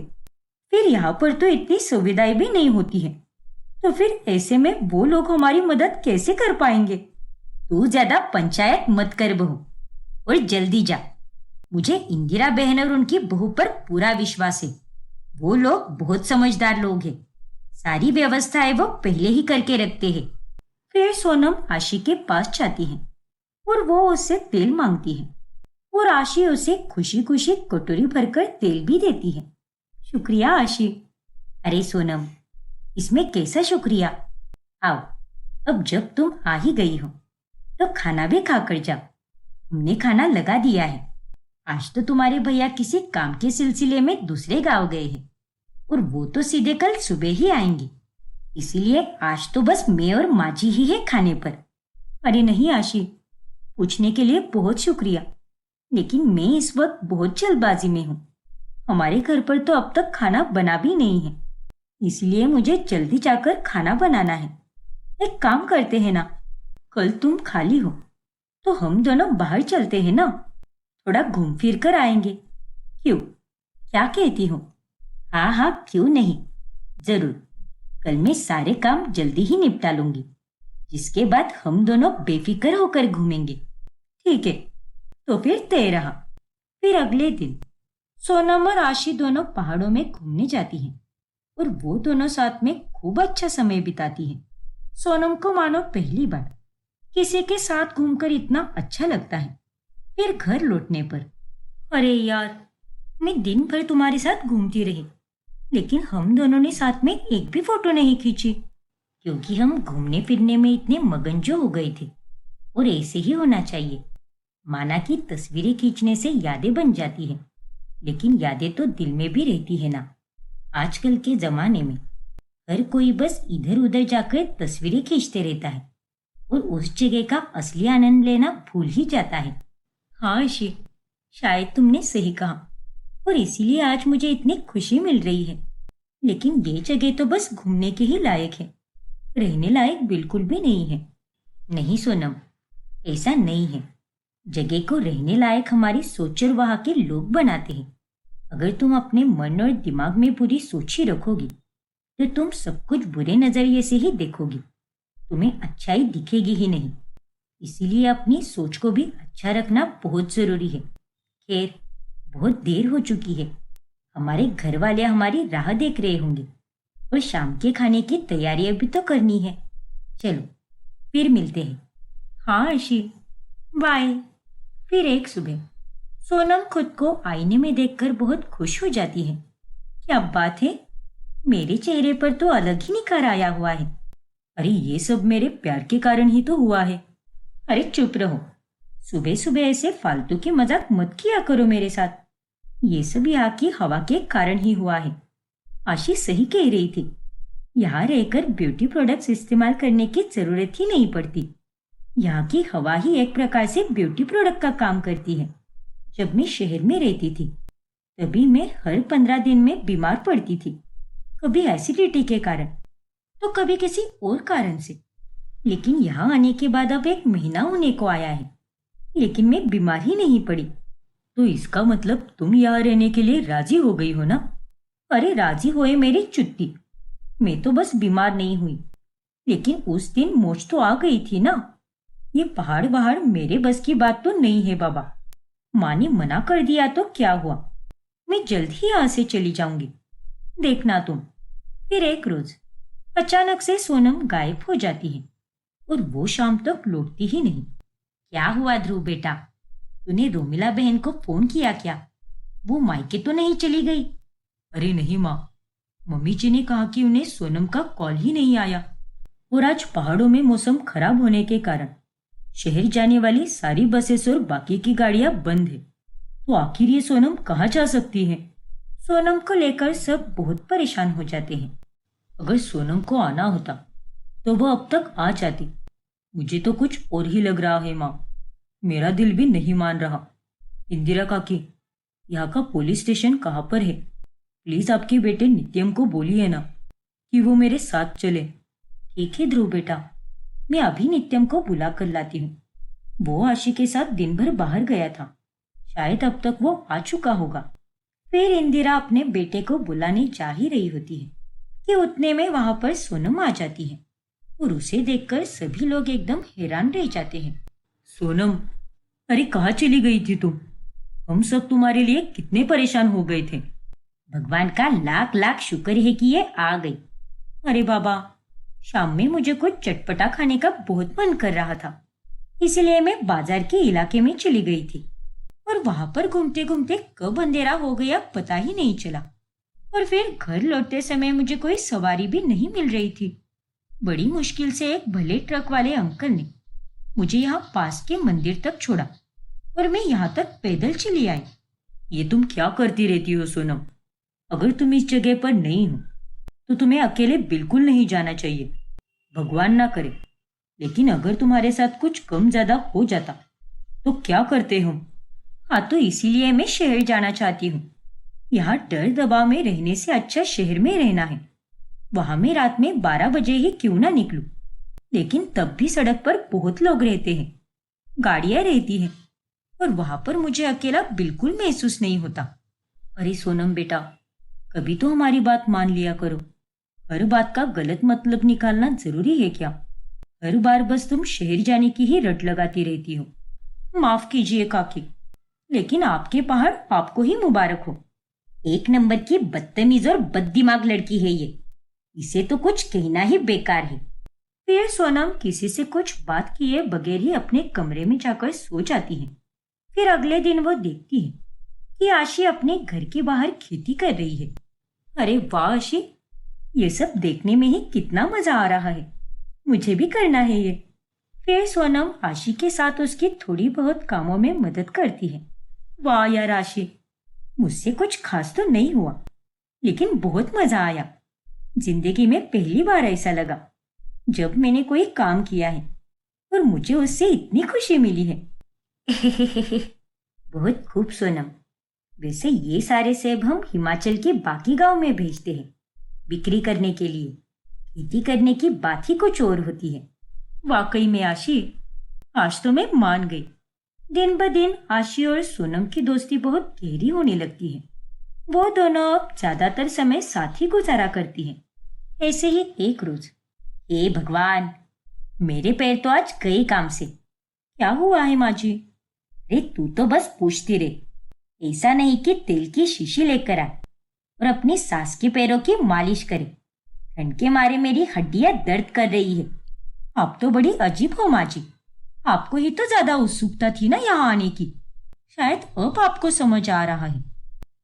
फिर यहाँ पर तो इतनी सुविधाएं भी नहीं होती है, तो फिर ऐसे में वो लोग हमारी मदद कैसे कर पाएंगे? तू ज्यादा पंचायत मत कर बहू, और जल्दी जा। मुझे इंदिरा बहन और उनकी बहू पर पूरा विश्वास है। वो लोग बहुत समझदार लोग हैं। सारी व्यवस्थाएं वो पहले ही करके रखते हैं। फिर सोनम आशी के पास जाती है और वो उससे तेल मांगती है, और आशी उसे खुशी खुशी कटोरी भरकर तेल भी देती है। शुक्रिया आशी। अरे सोनम, इसमें कैसा शुक्रिया? आओ, अब जब तुम आ ही गई हो तो खाना भी खाकर जाओ। हमने खाना लगा दिया है। आज तो तुम्हारे भैया किसी काम के सिलसिले में दूसरे गांव गए हैं और वो तो सीधे कल सुबह ही आएंगे। इसीलिए आज तो बस मैं और माँ जी ही है खाने पर। अरे नहीं आशी, पूछने के लिए बहुत शुक्रिया, लेकिन मैं इस वक्त बहुत जल्दबाजी में हूँ। हमारे घर पर तो अब तक खाना बना भी नहीं है, इसलिए मुझे जल्दी जाकर खाना बनाना है। एक काम करते हैं ना, कल तुम खाली हो तो हम दोनों बाहर चलते हैं ना, थोड़ा घूम फिर कर आएंगे। क्यों, क्या कहती हो? हाँ हाँ, क्यों नहीं, जरूर। कल मैं सारे काम जल्दी ही निपटा लूंगी, जिसके बाद हम दोनों बेफिक्र होकर घूमेंगे। ठीक है, तो फिर तय रहा। फिर अगले दिन सोनम और आशी दोनों पहाड़ों में घूमने जाती हैं और वो दोनों साथ में खूब अच्छा समय बिताती हैं। सोनम को मानो पहली बार किसी के साथ घूमकर इतना अच्छा लगता है। फिर घर लौटने पर, अरे यार, मैं दिन भर तुम्हारे साथ घूमती रही, लेकिन हम दोनों ने साथ में एक भी फोटो नहीं खींची, क्योंकि हम घूमने फिरने में इतने मगनजो हो गए थे। और ऐसे ही होना चाहिए। माना कि तस्वीरें खींचने से यादें बन जाती हैं, लेकिन यादें तो दिल में भी रहती है ना। आजकल के जमाने में हर कोई बस इधर उधर जाकर तस्वीरें खींचते रहता है और उस जगह का असली आनंद लेना भूल ही जाता है। हाँ आशी, शायद तुमने सही कहा, और इसीलिए आज मुझे इतनी खुशी मिल रही है। लेकिन ये जगह तो बस घूमने के ही लायक है, रहने लायक बिल्कुल भी नहीं है। नहीं सोनम, ऐसा नहीं है। जगह को रहने लायक हमारी सोच और वहां के लोग बनाते हैं। अगर तुम अपने मन और दिमाग में बुरी सोच ही रखोगी तो तुम सब कुछ बुरे नजरिए से ही देखोगी, तुम्हें अच्छाई दिखेगी ही नहीं। इसीलिए अपनी सोच को भी अच्छा रखना बहुत जरूरी है। खैर, बहुत देर हो चुकी है। हमारे घर वाले हमारी राह देख रहे होंगे और शाम के खाने की तैयारियां भी तो करनी है। चलो फिर मिलते हैं। हाँ अर्शी, बाय। फिर एक सुबह सोनम खुद को आईने में देखकर बहुत खुश हो जाती है। क्या बात है, मेरे चेहरे पर तो अलग ही निखार आया हुआ है। अरे ये सब मेरे प्यार के कारण ही तो हुआ है। अरे चुप रहो, सुबह सुबह ऐसे फालतू के मजाक मत किया करो मेरे साथ। ये सब यहाँ की हवा के कारण ही हुआ है। आशी सही कह रही थी, यहाँ रहकर ब्यूटी प्रोडक्ट्स इस्तेमाल करने की जरूरत ही नहीं पड़ती। यहाँ की हवा ही एक प्रकार से ब्यूटी प्रोडक्ट का काम करती है। जब मैं शहर में रहती थी तभी मैं हर 15 दिन में बीमार पड़ती थी, कभी एसिडिटी के कारण तो कभी किसी और कारण से। लेकिन यहाँ आने के बाद अब 1 महीना होने को आया है, लेकिन मैं बीमार ही नहीं पड़ी। तो इसका मतलब तुम यहाँ रहने के लिए राजी हो गई हो ना? अरे राजी होए मेरी चुट्टी, मैं तो बस बीमार नहीं हुई, लेकिन उस दिन मोच तो आ गई थी ना। ये पहाड़ वहाड़ मेरे बस की बात तो नहीं है बाबा। माँ ने मना कर दिया तो क्या हुआ, मैं जल्द ही यहाँ से चली जाऊंगी, देखना तुम। फिर एक रोज अचानक से सोनम गायब हो जाती है और वो शाम तक लौटती ही नहीं। क्या हुआ ध्रुव बेटा, तूने रोमिला बहन को फोन किया क्या? वो मायके तो नहीं चली गई? अरे नहीं माँ, मम्मी जी ने कहा कि उन्हें सोनम का कॉल ही नहीं आया, और आज पहाड़ों में मौसम खराब होने के कारण शहर जाने वाली सारी बसेस और बाकी की गाड़ियां बंद है। तो आखिर ये सोनम कहाँ जा सकती है? सोनम को लेकर सब बहुत परेशान हो जाते हैं। अगर सोनम को आना होता तो वह अब तक आ जाती। मुझे तो कुछ और ही लग रहा है माँ, मेरा दिल भी नहीं मान रहा। इंदिरा काकी, यहाँ का पुलिस स्टेशन कहाँ पर है? प्लीज आपके बेटे नित्यम को बोलिए ना कि वो मेरे साथ चले। ठीक है ध्रुव बेटा, मैं अभी नित्यम को बुला कर लाती हूँ। वो आशी के साथ दिन भर बाहर गया था, शायद अब तक वो आ चुका होगा। फिर इंदिरा अपने बेटे को बुलाने जा ही रही होती है कि उतने में वहां पर सोनम आ जाती है और उसे देखकर सभी लोग एकदम हैरान रह जाते हैं। सोनम, अरे कहाँ चली गई थी तुम? हम सब तुम्हारे लिए कितने परेशान हो गए थे। भगवान का लाख लाख शुक्र है कि ये आ गई। अरे बाबा, शाम में मुझे कुछ चटपटा खाने का बहुत मन कर रहा था, इसलिए मैं बाजार के इलाके में चली गई थी और वहां पर घूमते घूमते कब अंधेरा हो गया पता ही नहीं चला। और फिर घर लौटते समय मुझे कोई सवारी भी नहीं मिल रही थी। बड़ी मुश्किल से एक भले ट्रक वाले अंकल ने मुझे यहाँ पास के मंदिर तक छोड़ा और मैं यहाँ तक पैदल चली आई। ये तुम क्या करती रहती हो सोनम? अगर तुम इस जगह पर नहीं हो तो तुम्हें अकेले बिल्कुल नहीं जाना चाहिए। भगवान ना करे, लेकिन अगर तुम्हारे साथ कुछ कम ज्यादा हो जाता तो क्या करते हम? हाँ, तो इसीलिए मैं शहर जाना चाहती हूँ। यहाँ डर दबाव में रहने से अच्छा शहर में रहना है। वहां मैं रात में 12 बजे ही क्यों ना निकलूं, लेकिन तब भी सड़क पर बहुत लोग रहते हैं, गाड़ियां रहती हैं और वहां पर मुझे अकेला बिल्कुल महसूस नहीं होता। अरे सोनम बेटा, कभी तो हमारी बात मान लिया करो। हर बात का गलत मतलब निकालना जरूरी है क्या? हर बार बस तुम शहर जाने की ही रट लगाती रहती हो। माफ कीजिए काकी, लेकिन आपके पहाड़ आपको ही मुबारक हो। एक नंबर की बदतमीज और बददिमाग लड़की है ये। इसे तो कुछ कहना ही बेकार है। फिर सोनम किसी से कुछ बात किए बगैर ही अपने कमरे में जाकर सो जाती है। फिर अगले दिन वो देखती है कि आशी अपने घर के बाहर खेती कर रही है। अरे वाह आशी, ये सब देखने में ही कितना मजा आ रहा है। मुझे भी करना है ये। फिर सोनम आशी के साथ उसकी थोड़ी बहुत कामों में मदद करती है। वाह यार आशी, मुझसे कुछ खास तो नहीं हुआ, लेकिन बहुत मजा आया। जिंदगी में पहली बार ऐसा लगा जब मैंने कोई काम किया है और मुझे उससे इतनी खुशी मिली है। बहुत खूब सोनम। वैसे ये सारे सेब हम हिमाचल के बाकी गांव में भेजते हैं बिक्री करने के लिए। खेती करने की बात ही कुछ और होती है। वाकई में आशी, आज तो मैं मान गई। दिन ब दिन आशी और सोनम की दोस्ती बहुत गहरी होने लगती है। वो दोनों अब ज्यादातर समय साथ ही गुजारा करती हैं। ऐसे ही एक रोज, हे भगवान, मेरे पैर तो आज गए काम से। क्या हुआ है माँ जी? अरे तू तो बस पूछती रहे। ऐसा नहीं कि तेल की शीशी लेकर आए और अपनी सास के पैरों की मालिश करे। ठंड के मारे मेरी हड्डियां दर्द कर रही है। आप तो बड़ी अजीब हो माँ जी। आपको ही तो ज्यादा उत्सुकता थी ना यहाँ आने की। शायद अब आपको समझ आ रहा है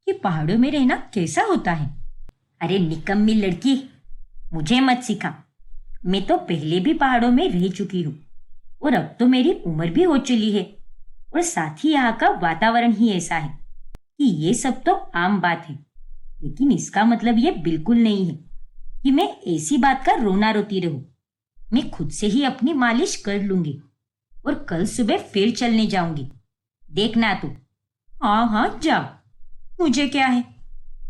कि पहाड़ों में रहना कैसा होता है। अरे निकम्मी लड़की, मुझे मत सिखा। मैं तो पहले भी पहाड़ों में रह चुकी हूँ और अब तो मेरी उम्र भी हो चली है। और साथ ही यहाँ का वातावरण ही ऐसा है कि ये सब तो आम बात है। लेकिन इसका मतलब ये बिल्कुल नहीं है कि मैं ऐसी बात का रोना रोती रहूं। मैं खुद से ही अपनी मालिश कर लूंगी और कल सुबह फिर चलने जाऊंगी। देखना तू। हाँ हाँ जाओ, मुझे क्या है।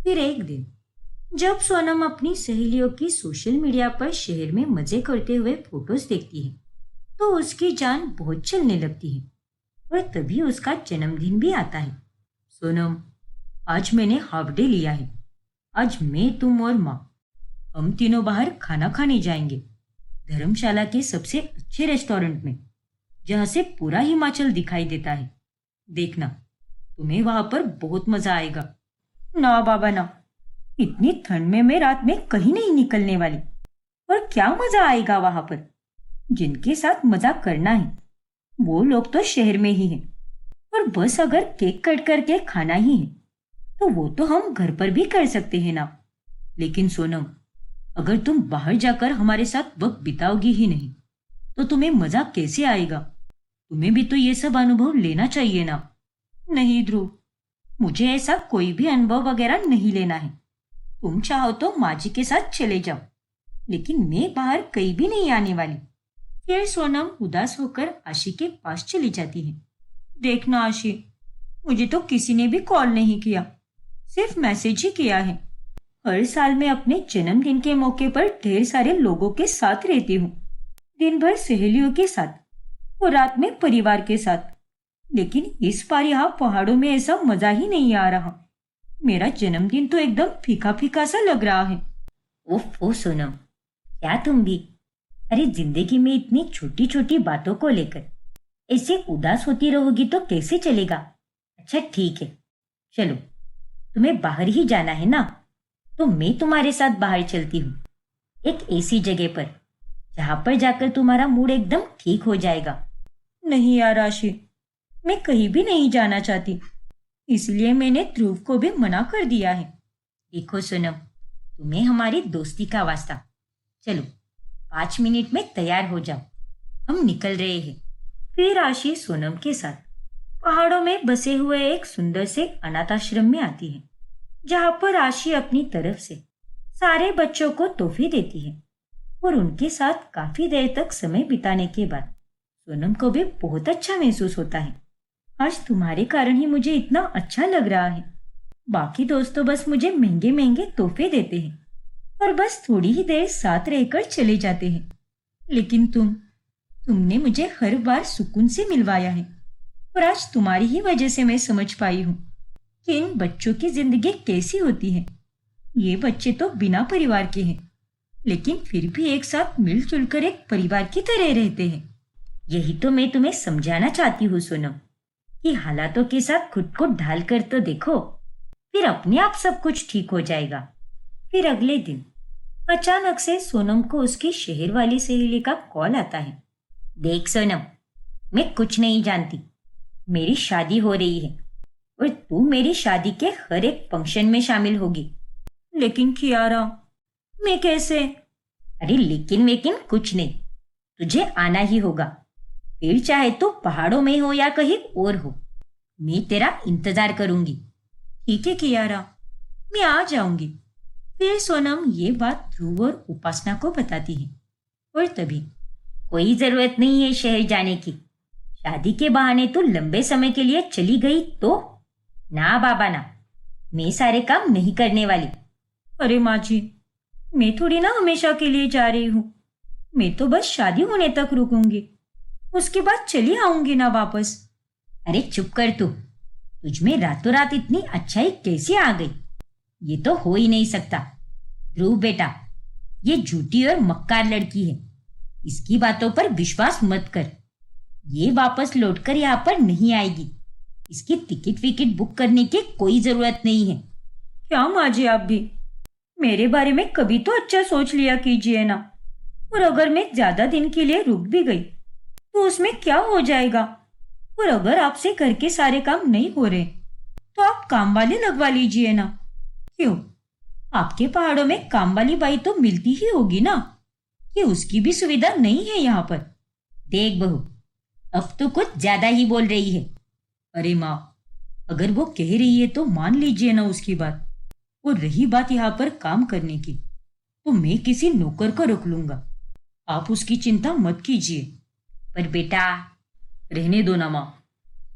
फिर एक दिन जब सोनम अपनी सहेलियों की सोशल मीडिया पर शहर में मजे करते हुए फोटोज देखती है तो उसकी जान बहुत चलने लगती है। और तभी उसका जन्मदिन भी आता है। सोनम, आज मैंने हाफ डे लिया है। आज मैं, तुम और माँ, हम तीनों बाहर खाना खाने जाएंगे, धर्मशाला के सबसे अच्छे रेस्टोरेंट में, जहाँ से पूरा हिमाचल दिखाई देता है। देखना, तुम्हें वहां पर बहुत मजा आएगा। ना बाबा ना, इतनी ठंड में मैं रात में कहीं नहीं निकलने वाली। और क्या मजा आएगा वहां पर? जिनके साथ मजा करना है वो लोग तो शहर में ही हैं। और बस अगर केक कट करके खाना ही है तो वो तो हम घर पर भी कर सकते हैं ना। लेकिन सोनम, अगर तुम बाहर जाकर हमारे साथ वक्त बिताओगी ही नहीं तो तुम्हें मजा कैसे आएगा? तुम्हें भी तो ये सब अनुभव लेना चाहिए ना। नहीं ध्रुव, मुझे ऐसा कोई भी अनुभव वगैरह नहीं लेना है। तुम चाहो तो माँ जी के साथ चले जाओ, लेकिन मैं बाहर कहीं भी नहीं आने वाली। फिर सोनम उदास होकर आशी के पास चली जाती है। देखना आशी, मुझे तो किसी ने भी कॉल नहीं किया, सिर्फ मैसेज ही किया है। हर साल मैं अपने जन्मदिन के मौके पर ढेर सारे लोगों के साथ रहती हूँ, दिन भर सहेलियों के साथ और रात में परिवार के साथ। लेकिन इस बार यहाँ पहाड़ों में ऐसा मजा ही नहीं आ रहा। मेरा जन्मदिन तो एकदम फीका फीका सा लग रहा है। ओफ ओ सोनम, क्या तुम भी? अरे जिंदगी में इतनी छोटी छोटी बातों को लेकर ऐसे उदास होती रहोगी तो कैसे चलेगा? अच्छा ठीक है, चलो, तुम्हें बाहर ही जाना है ना, तो मैं तुम्हारे साथ बाहर चलती हूँ, एक ऐसी जगह पर जहां पर जाकर तुम्हारा मूड एकदम ठीक हो जाएगा। नहीं यार आशी, मैं कहीं भी नहीं जाना चाहती, इसलिए मैंने ध्रुव को भी मना कर दिया है। देखो सोनम, तुम्हें हमारी दोस्ती का वास्ता, चलो 5 मिनट में तैयार हो जाओ, हम निकल रहे हैं। फिर राशि सोनम के साथ पहाड़ों में बसे हुए एक सुंदर से अनाथ आश्रम में आती है, जहाँ पर राशि अपनी तरफ से सारे बच्चों को तोहफे देती है और उनके साथ काफी देर तक समय बिताने के बाद सोनम को भी बहुत अच्छा महसूस होता है। आज तुम्हारे कारण ही मुझे इतना अच्छा लग रहा है। बाकी दोस्त तो बस मुझे महंगे महंगे तोहफे देते हैं और बस थोड़ी ही देर साथ रहकर चले जाते हैं, लेकिन तुमने मुझे हर बार सुकून से मिलवाया है और आज तुम्हारी ही वजह से मैं समझ पाई हूँ कि इन बच्चों की जिंदगी कैसी होती है। ये बच्चे तो बिना परिवार के हैं, लेकिन फिर भी एक साथ मिलजुल कर एक परिवार की तरह रहते हैं। यही तो मैं तुम्हें समझाना चाहती हूँ सोनम, कि हालातों के साथ खुद को ढाल कर तो देखो, फिर अपने आप सब कुछ ठीक हो जाएगा। फिर अगले दिन अचानक से सोनम को उसकी शहर वाली सहेली का कॉल आता है। देख सोनम, मैं कुछ नहीं जानती, मेरी शादी हो रही है और तू मेरी शादी के हर एक फंक्शन में शामिल होगी। लेकिन कियारा, मैं कैसे? अरे लेकिन कुछ नहीं, तुझे आना ही होगा। फिर चाहे तो पहाड़ों में हो या कहीं और हो, मैं तेरा इंतजार करूंगी। ठीक है कियारा, मैं आ जाऊंगी। फिर सोनम ये बात ध्रुव और उपासना को बताती है और तभी कोई जरूरत नहीं है शहर जाने की। शादी के बहाने तू लंबे समय के लिए चली गई तो? ना बाबा ना, मैं सारे काम नहीं करने वाली। अरे माँ जी, मैं थोड़ी ना हमेशा के लिए जा रही हूँ। मैं तो बस शादी होने तक रुकूंगी, उसके बाद चली आऊंगी ना वापस। अरे चुप कर तू, तुझ में रातों रात इतनी अच्छाई कैसे आ गई? ये तो हो ही नहीं सकता। ध्रुव बेटा, ये झूठी और मक्कार लड़की है, इसकी बातों पर विश्वास मत कर। ये वापस लौटकर यहाँ पर नहीं आएगी। इसकी टिकट विकेट बुक करने की कोई जरूरत नहीं है। क्या माँ जी, आप भी मेरे बारे में कभी तो अच्छा सोच लिया कीजिए ना। और अगर मैं ज्यादा दिन के लिए रुक भी गई तो उसमें क्या हो जाएगा? और अगर आपसे घर के सारे काम नहीं हो रहे तो आप काम वाली लगवा लीजिए ना। क्यों, आपके पहाड़ों में काम वाली बाई तो मिलती ही होगी ना, कि उसकी भी सुविधा नहीं है यहाँ पर? देख बहू, अब तो कुछ ज्यादा ही बोल रही है। अरे माँ, अगर वो कह रही है तो मान लीजिए ना उसकी बात। और रही बात यहाँ पर काम करने की, तो मैं किसी नौकर को रख लूंगा, आप उसकी चिंता मत कीजिए। पर बेटा, रहने दो ना माँ,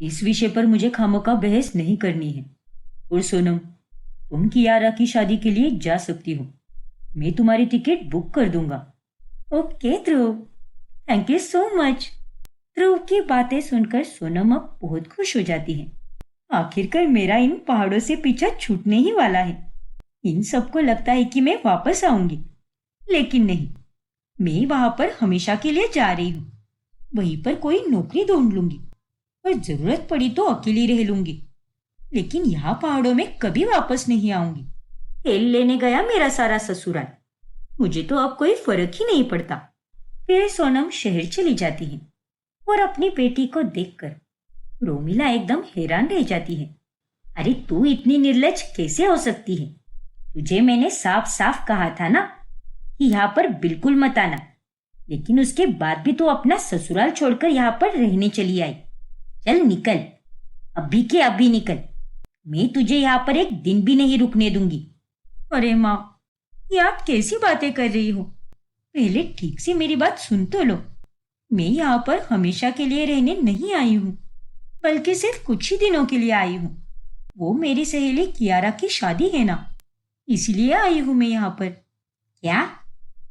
इस विषय पर मुझे खामोखा बहस नहीं करनी है। और सोनम, तुम कियारा की शादी के लिए जा सकती हो, मैं तुम्हारी टिकट बुक कर दूंगा। Okay Dhruv, thank you so much. Dhruv की बातें सुनकर सोनम अब बहुत खुश हो जाती है। आखिरकार मेरा इन पहाड़ों से पीछा छूटने ही वाला है। इन सबको लगता है कि मैं वापस आऊंगी, लेकिन नहीं, मैं वहां पर हमेशा के लिए जा रही हूँ। वहीं पर कोई नौकरी ढूंढ लूंगी और जरूरत पड़ी तो अकेली रह लूंगी, लेकिन यहाँ पहाड़ों में कभी वापस नहीं आऊंगी। तेल लेने गया मेरा सारा ससुराल, मुझे तो अब कोई फर्क ही नहीं पड़ता। फिर सोनम शहर चली जाती है और अपनी बेटी को देखकर रोमिला एकदम हैरान रह जाती है। अरे तू इतनी निर्लज कैसे हो सकती है? तुझे मैंने साफ साफ कहा था ना कि यहाँ पर बिल्कुल मत आना, लेकिन उसके बाद भी तू अपना ससुराल छोड़कर यहाँ पर रहने चली आई। चल निकल, अभी के अभी निकल, मैं तुझे यहाँ पर एक दिन भी नहीं रुकने दूंगी। अरे माँ, ये आप कैसी बातें कर रही हो? पहले ठीक से मेरी बात सुन तो लो। मैं यहाँ पर हमेशा के लिए रहने नहीं आई हूँ, बल्कि सिर्फ कुछ ही दिनों के लिए आई हूँ। वो मेरी सहेली कियारा की शादी है ना, इसलिए आई हूँ मैं यहाँ पर। क्या?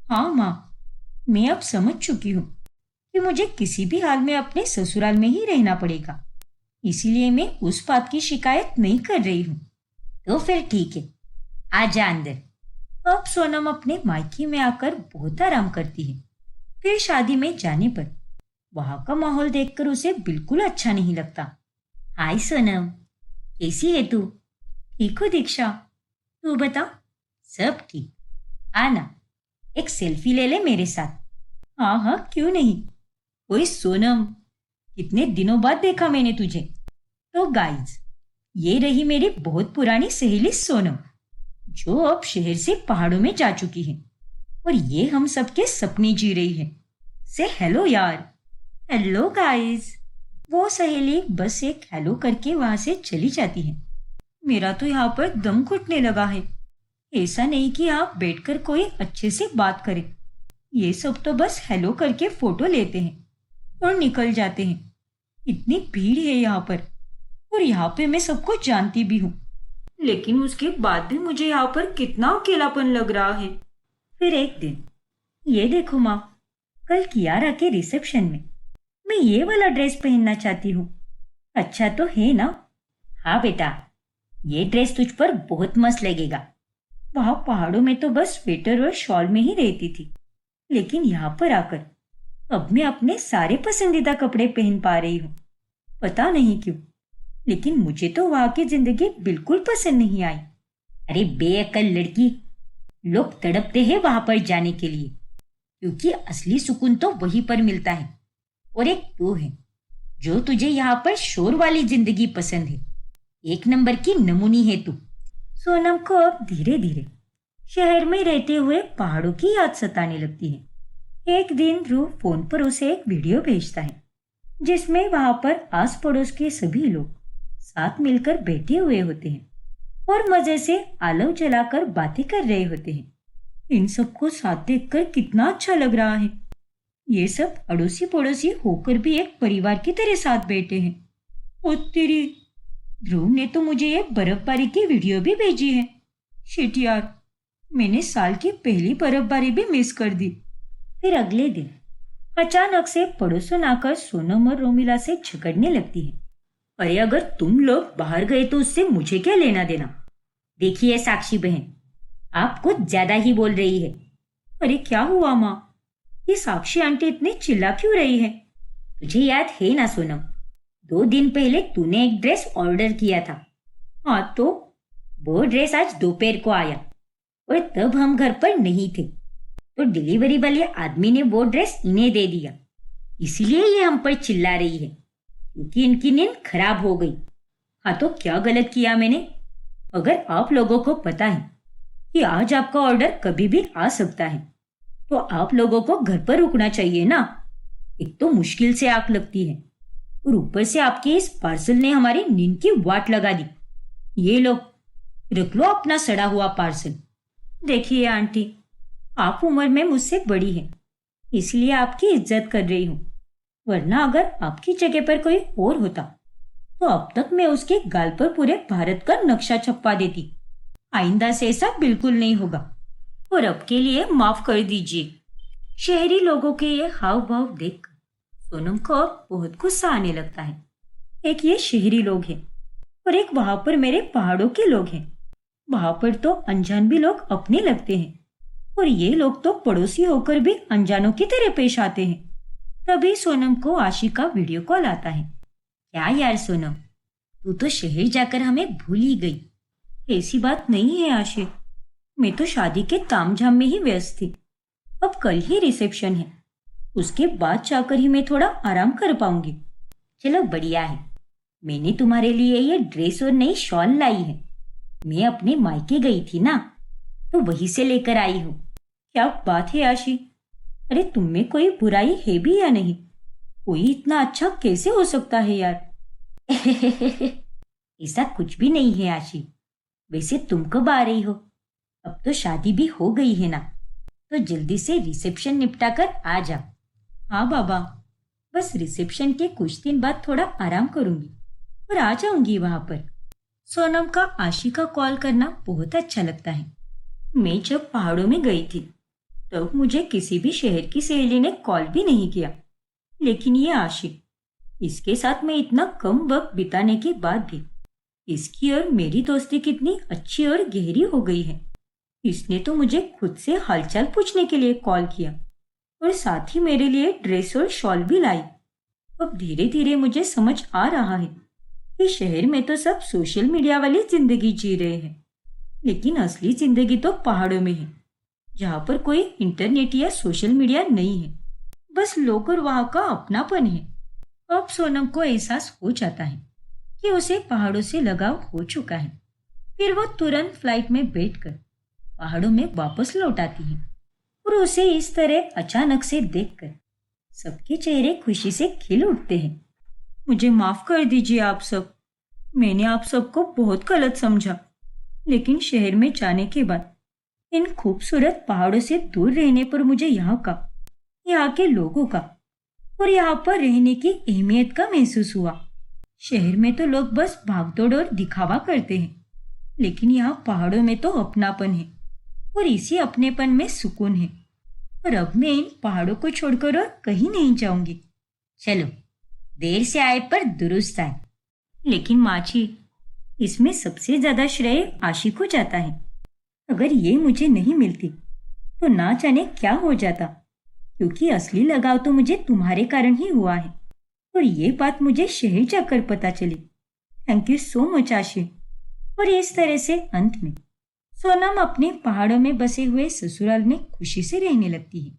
हाँ माँ, मैं अब समझ चुकी हूँ कि मुझे किसी भी हाल में अपने ससुराल में ही रहना पड़ेगा, इसीलिए मैं उस बात की शिकायत नहीं कर रही हूँ। तो फिर ठीक है, आजा अंदर। अब सोनम अपने मायके में आकर बहुत आराम करती है। फिर शादी में जाने पर वहां का माहौल देखकर उसे बिल्कुल अच्छा नहीं लगता। हाय सोनम, कैसी है तू? ठीक हो दीक्षा, तू बता? सब ठीक। आना, एक सेल्फी ले ले मेरे साथ। हाँ हाँ, क्यों नहीं। ओए सोनम, कितने दिनों बाद देखा मैंने तुझे। तो गाइज, ये रही मेरी बहुत पुरानी सहेली सोनम, जो अब शहर से पहाड़ों में जा चुकी है और ये हम सबके सपने जी रही है। से हेलो यार। Hello guys. वो सहेली बस एक हेलो करके वहां से चली जाती है। मेरा तो यहाँ पर दम घुटने लगा है। ऐसा नहीं कि आप बैठकर कोई अच्छे से बात करें। ये सब तो बस हेलो करके फोटो लेते हैं और निकल जाते हैं। इतनी भीड़ है यहाँ पर, और यहाँ पे मैं सबको जानती भी हूँ, लेकिन उसके बाद भी मुझे यहाँ पर कितना अकेलापन लग रहा है। फिर एक दिन, ये देखो माँ, कल कियारा के रिसेप्शन में मैं ये वाला ड्रेस पहनना चाहती हूँ। अच्छा तो है ना? हाँ बेटा, ये ड्रेस तुझ पर बहुत मस्त लगेगा। वहां पहाड़ों में तो बस स्वेटर और शॉल में ही रहती थी, लेकिन यहाँ पर आकर अब मैं अपने सारे पसंदीदा कपड़े पहन पा रही हूँ। पता नहीं क्यों, लेकिन मुझे तो वहां की जिंदगी बिल्कुल पसंद नहीं आई। अरे बेअक्ल लड़की, लोग तड़पते हैं वहां पर जाने के लिए, क्योंकि असली सुकून तो वहीं पर मिलता है। और एक तू है जो तुझे यहाँ पर शोर वाली जिंदगी पसंद है। एक नंबर की नमूनी है तू। सोनम को अब धीरे धीरे शहर में रहते हुए पहाड़ों की याद सताने लगती है। एक दिन ध्रुव फोन पर उसे एक वीडियो भेजता है, जिसमें वहां पर आस पड़ोस के सभी लोग साथ मिलकर बैठे हुए होते हैं और मजे से आलव जलाकर बातें कर रहे होते हैं। इन सबको साथ देखकर कितना अच्छा लग रहा है। ये सब अड़ोसी पड़ोसी होकर भी एक परिवार की तरह साथ बैठे हैं। ओ तेरी, ध्रुव ने तो मुझे ये बर्फबारी की वीडियो भी भेजी है। शिट यार, मैंने साल की पहली बर्फबारी भी मिस कर दी। फिर अगले दिन अचानक से पड़ोसन आकर सोनम और रोमिला से झगड़ने लगती है। अरे अगर तुम लोग बाहर गए तो उससे मुझे क्या लेना देना? देखिए साक्षी बहन, आप कुछ ज्यादा ही बोल रही है। अरे क्या हुआ माँ? ये साक्षी आंटी इतनी चिल्ला क्यों रही है? तुझे याद है ना सोनम, 2 दिन पहले तूने एक ड्रेस ऑर्डर किया था। हाँ तो? वो ड्रेस आज दोपहर को आया और तब हम घर पर नहीं थे, तो डिलीवरी वाले आदमी ने वो ड्रेस इन्हें दे दिया। इसीलिए ये हम पर चिल्ला रही है, क्योंकि इनकी नींद खराब हो गई। हाँ तो क्या गलत किया मैंने? अगर आप लोगों को पता है कि आज आपका ऑर्डर कभी भी आ सकता है, तो आप लोगों को घर पर रुकना चाहिए ना। एक तो मुश्किल से आंख लगती है, और ऊपर से आपके इस पार्सल ने हमारी नींद की वाट लगा दी। ये लो, रख लो अपना सड़ा हुआ पार्सल। देखिए आंटी, आप उम्र में मुझसे बड़ी हैं, इसलिए आपकी इज्जत कर रही हूँ, वरना अगर आपकी जगह पर कोई और होता तो अब तक मैं उसके गाल पर पूरे भारत का नक्शा छपवा देती। आइंदा से ऐसा बिल्कुल नहीं होगा, और अब के लिए माफ कर दीजिए। शहरी लोगों के ये हाव भाव देखकर सोनम को अब बहुत गुस्सा आने लगता है। एक ये शहरी लोग हैं और एक वहां पर मेरे पहाड़ों के लोग हैं। वहां पर तो अनजान भी लोग अपने लगते हैं, और ये लोग तो पड़ोसी होकर भी अनजानों की तरह पेश आते हैं। तभी सोनम को आशिक का वीडियो कॉल आता है। क्या यार सोनम, तू तो शहर जाकर हमें भूल ही गई। ऐसी बात नहीं है आशिक, मैं तो शादी के तामझाम में ही व्यस्त थी। अब कल ही रिसेप्शन है, उसके बाद जाकर ही मैं थोड़ा आराम कर पाऊंगी। चलो बढ़िया है, मैंने तुम्हारे लिए ये ड्रेस और नई शॉल लाई है। मैं अपने मायके गई थी ना, तो वहीं से लेकर आई हूँ। क्या बात है आशी, अरे तुम में कोई बुराई है भी या नहीं? कोई इतना अच्छा कैसे हो सकता है यार? ऐसा कुछ भी नहीं है आशी। वैसे तुम कब आ रही हो? अब तो शादी भी हो गई है ना, तो जल्दी से रिसेप्शन निपटा कर आ जाओ। हाँ बाबा, बस रिसेप्शन के कुछ दिन बाद थोड़ा आराम करूंगी और आ जाऊंगी वहां पर। सोनम का आशी का कॉल करना बहुत अच्छा लगता है। मैं जब पहाड़ों में गई थी तब मुझे किसी भी शहर की सहेली ने कॉल भी नहीं किया, लेकिन ये आशी, इसके साथ मैं इतना कम वक्त बिताने के बाद भी इसकी और मेरी दोस्ती कितनी अच्छी और गहरी हो गई है। इसने तो मुझे खुद से हालचाल पूछने के लिए कॉल किया और साथ ही मेरे लिए ड्रेस और शॉल भी लाई। अब धीरे धीरे मुझे समझ आ रहा है कि शहर में तो सब सोशल मीडिया वाली जिंदगी जी रहे हैं, लेकिन असली जिंदगी तो पहाड़ों में है, जहाँ पर कोई इंटरनेट या सोशल मीडिया नहीं है, बस लोग और वहाँ का अपनापन है। अब सोनम को एहसास हो जाता है कि उसे पहाड़ों से लगाव हो चुका है। फिर वो तुरंत फ्लाइट में बैठकर पहाड़ों में वापस लौट आती है, और उसे इस तरह अचानक से देखकर सबके चेहरे खुशी से खिल उठते हैं। मुझे माफ कर दीजिए आप सब। मैंने आप सबको बहुत गलत समझा। लेकिन शहर में जाने के बाद इन खूबसूरत पहाड़ों से दूर रहने पर मुझे यहाँ के लोगों का और यहाँ पर रहने की अहमियत का महसूस हुआ। शहर में तो लोग बस भागदौड़ और दिखावा करते हैं, लेकिन यहाँ पहाड़ों में तो अपनापन है और इसी अपनेपन में सुकून है। और अब मैं इन पहाड़ों को छोड़कर और कहीं नहीं जाऊंगी। चलो, देर से आए पर दुरुस्त आए। लेकिन माची, इसमें सबसे ज्यादा श्रेय आशी को जाता है। अगर ये मुझे नहीं मिलती तो ना जाने क्या हो जाता, क्योंकि असली लगाव तो मुझे तुम्हारे कारण ही हुआ है और ये बात मुझे शहर जाकर पता चली। थैंक यू सो मच आशी। और इस तरह से अंत में सोनम अपने पहाड़ों में बसे हुए ससुराल में खुशी से रहने लगती है।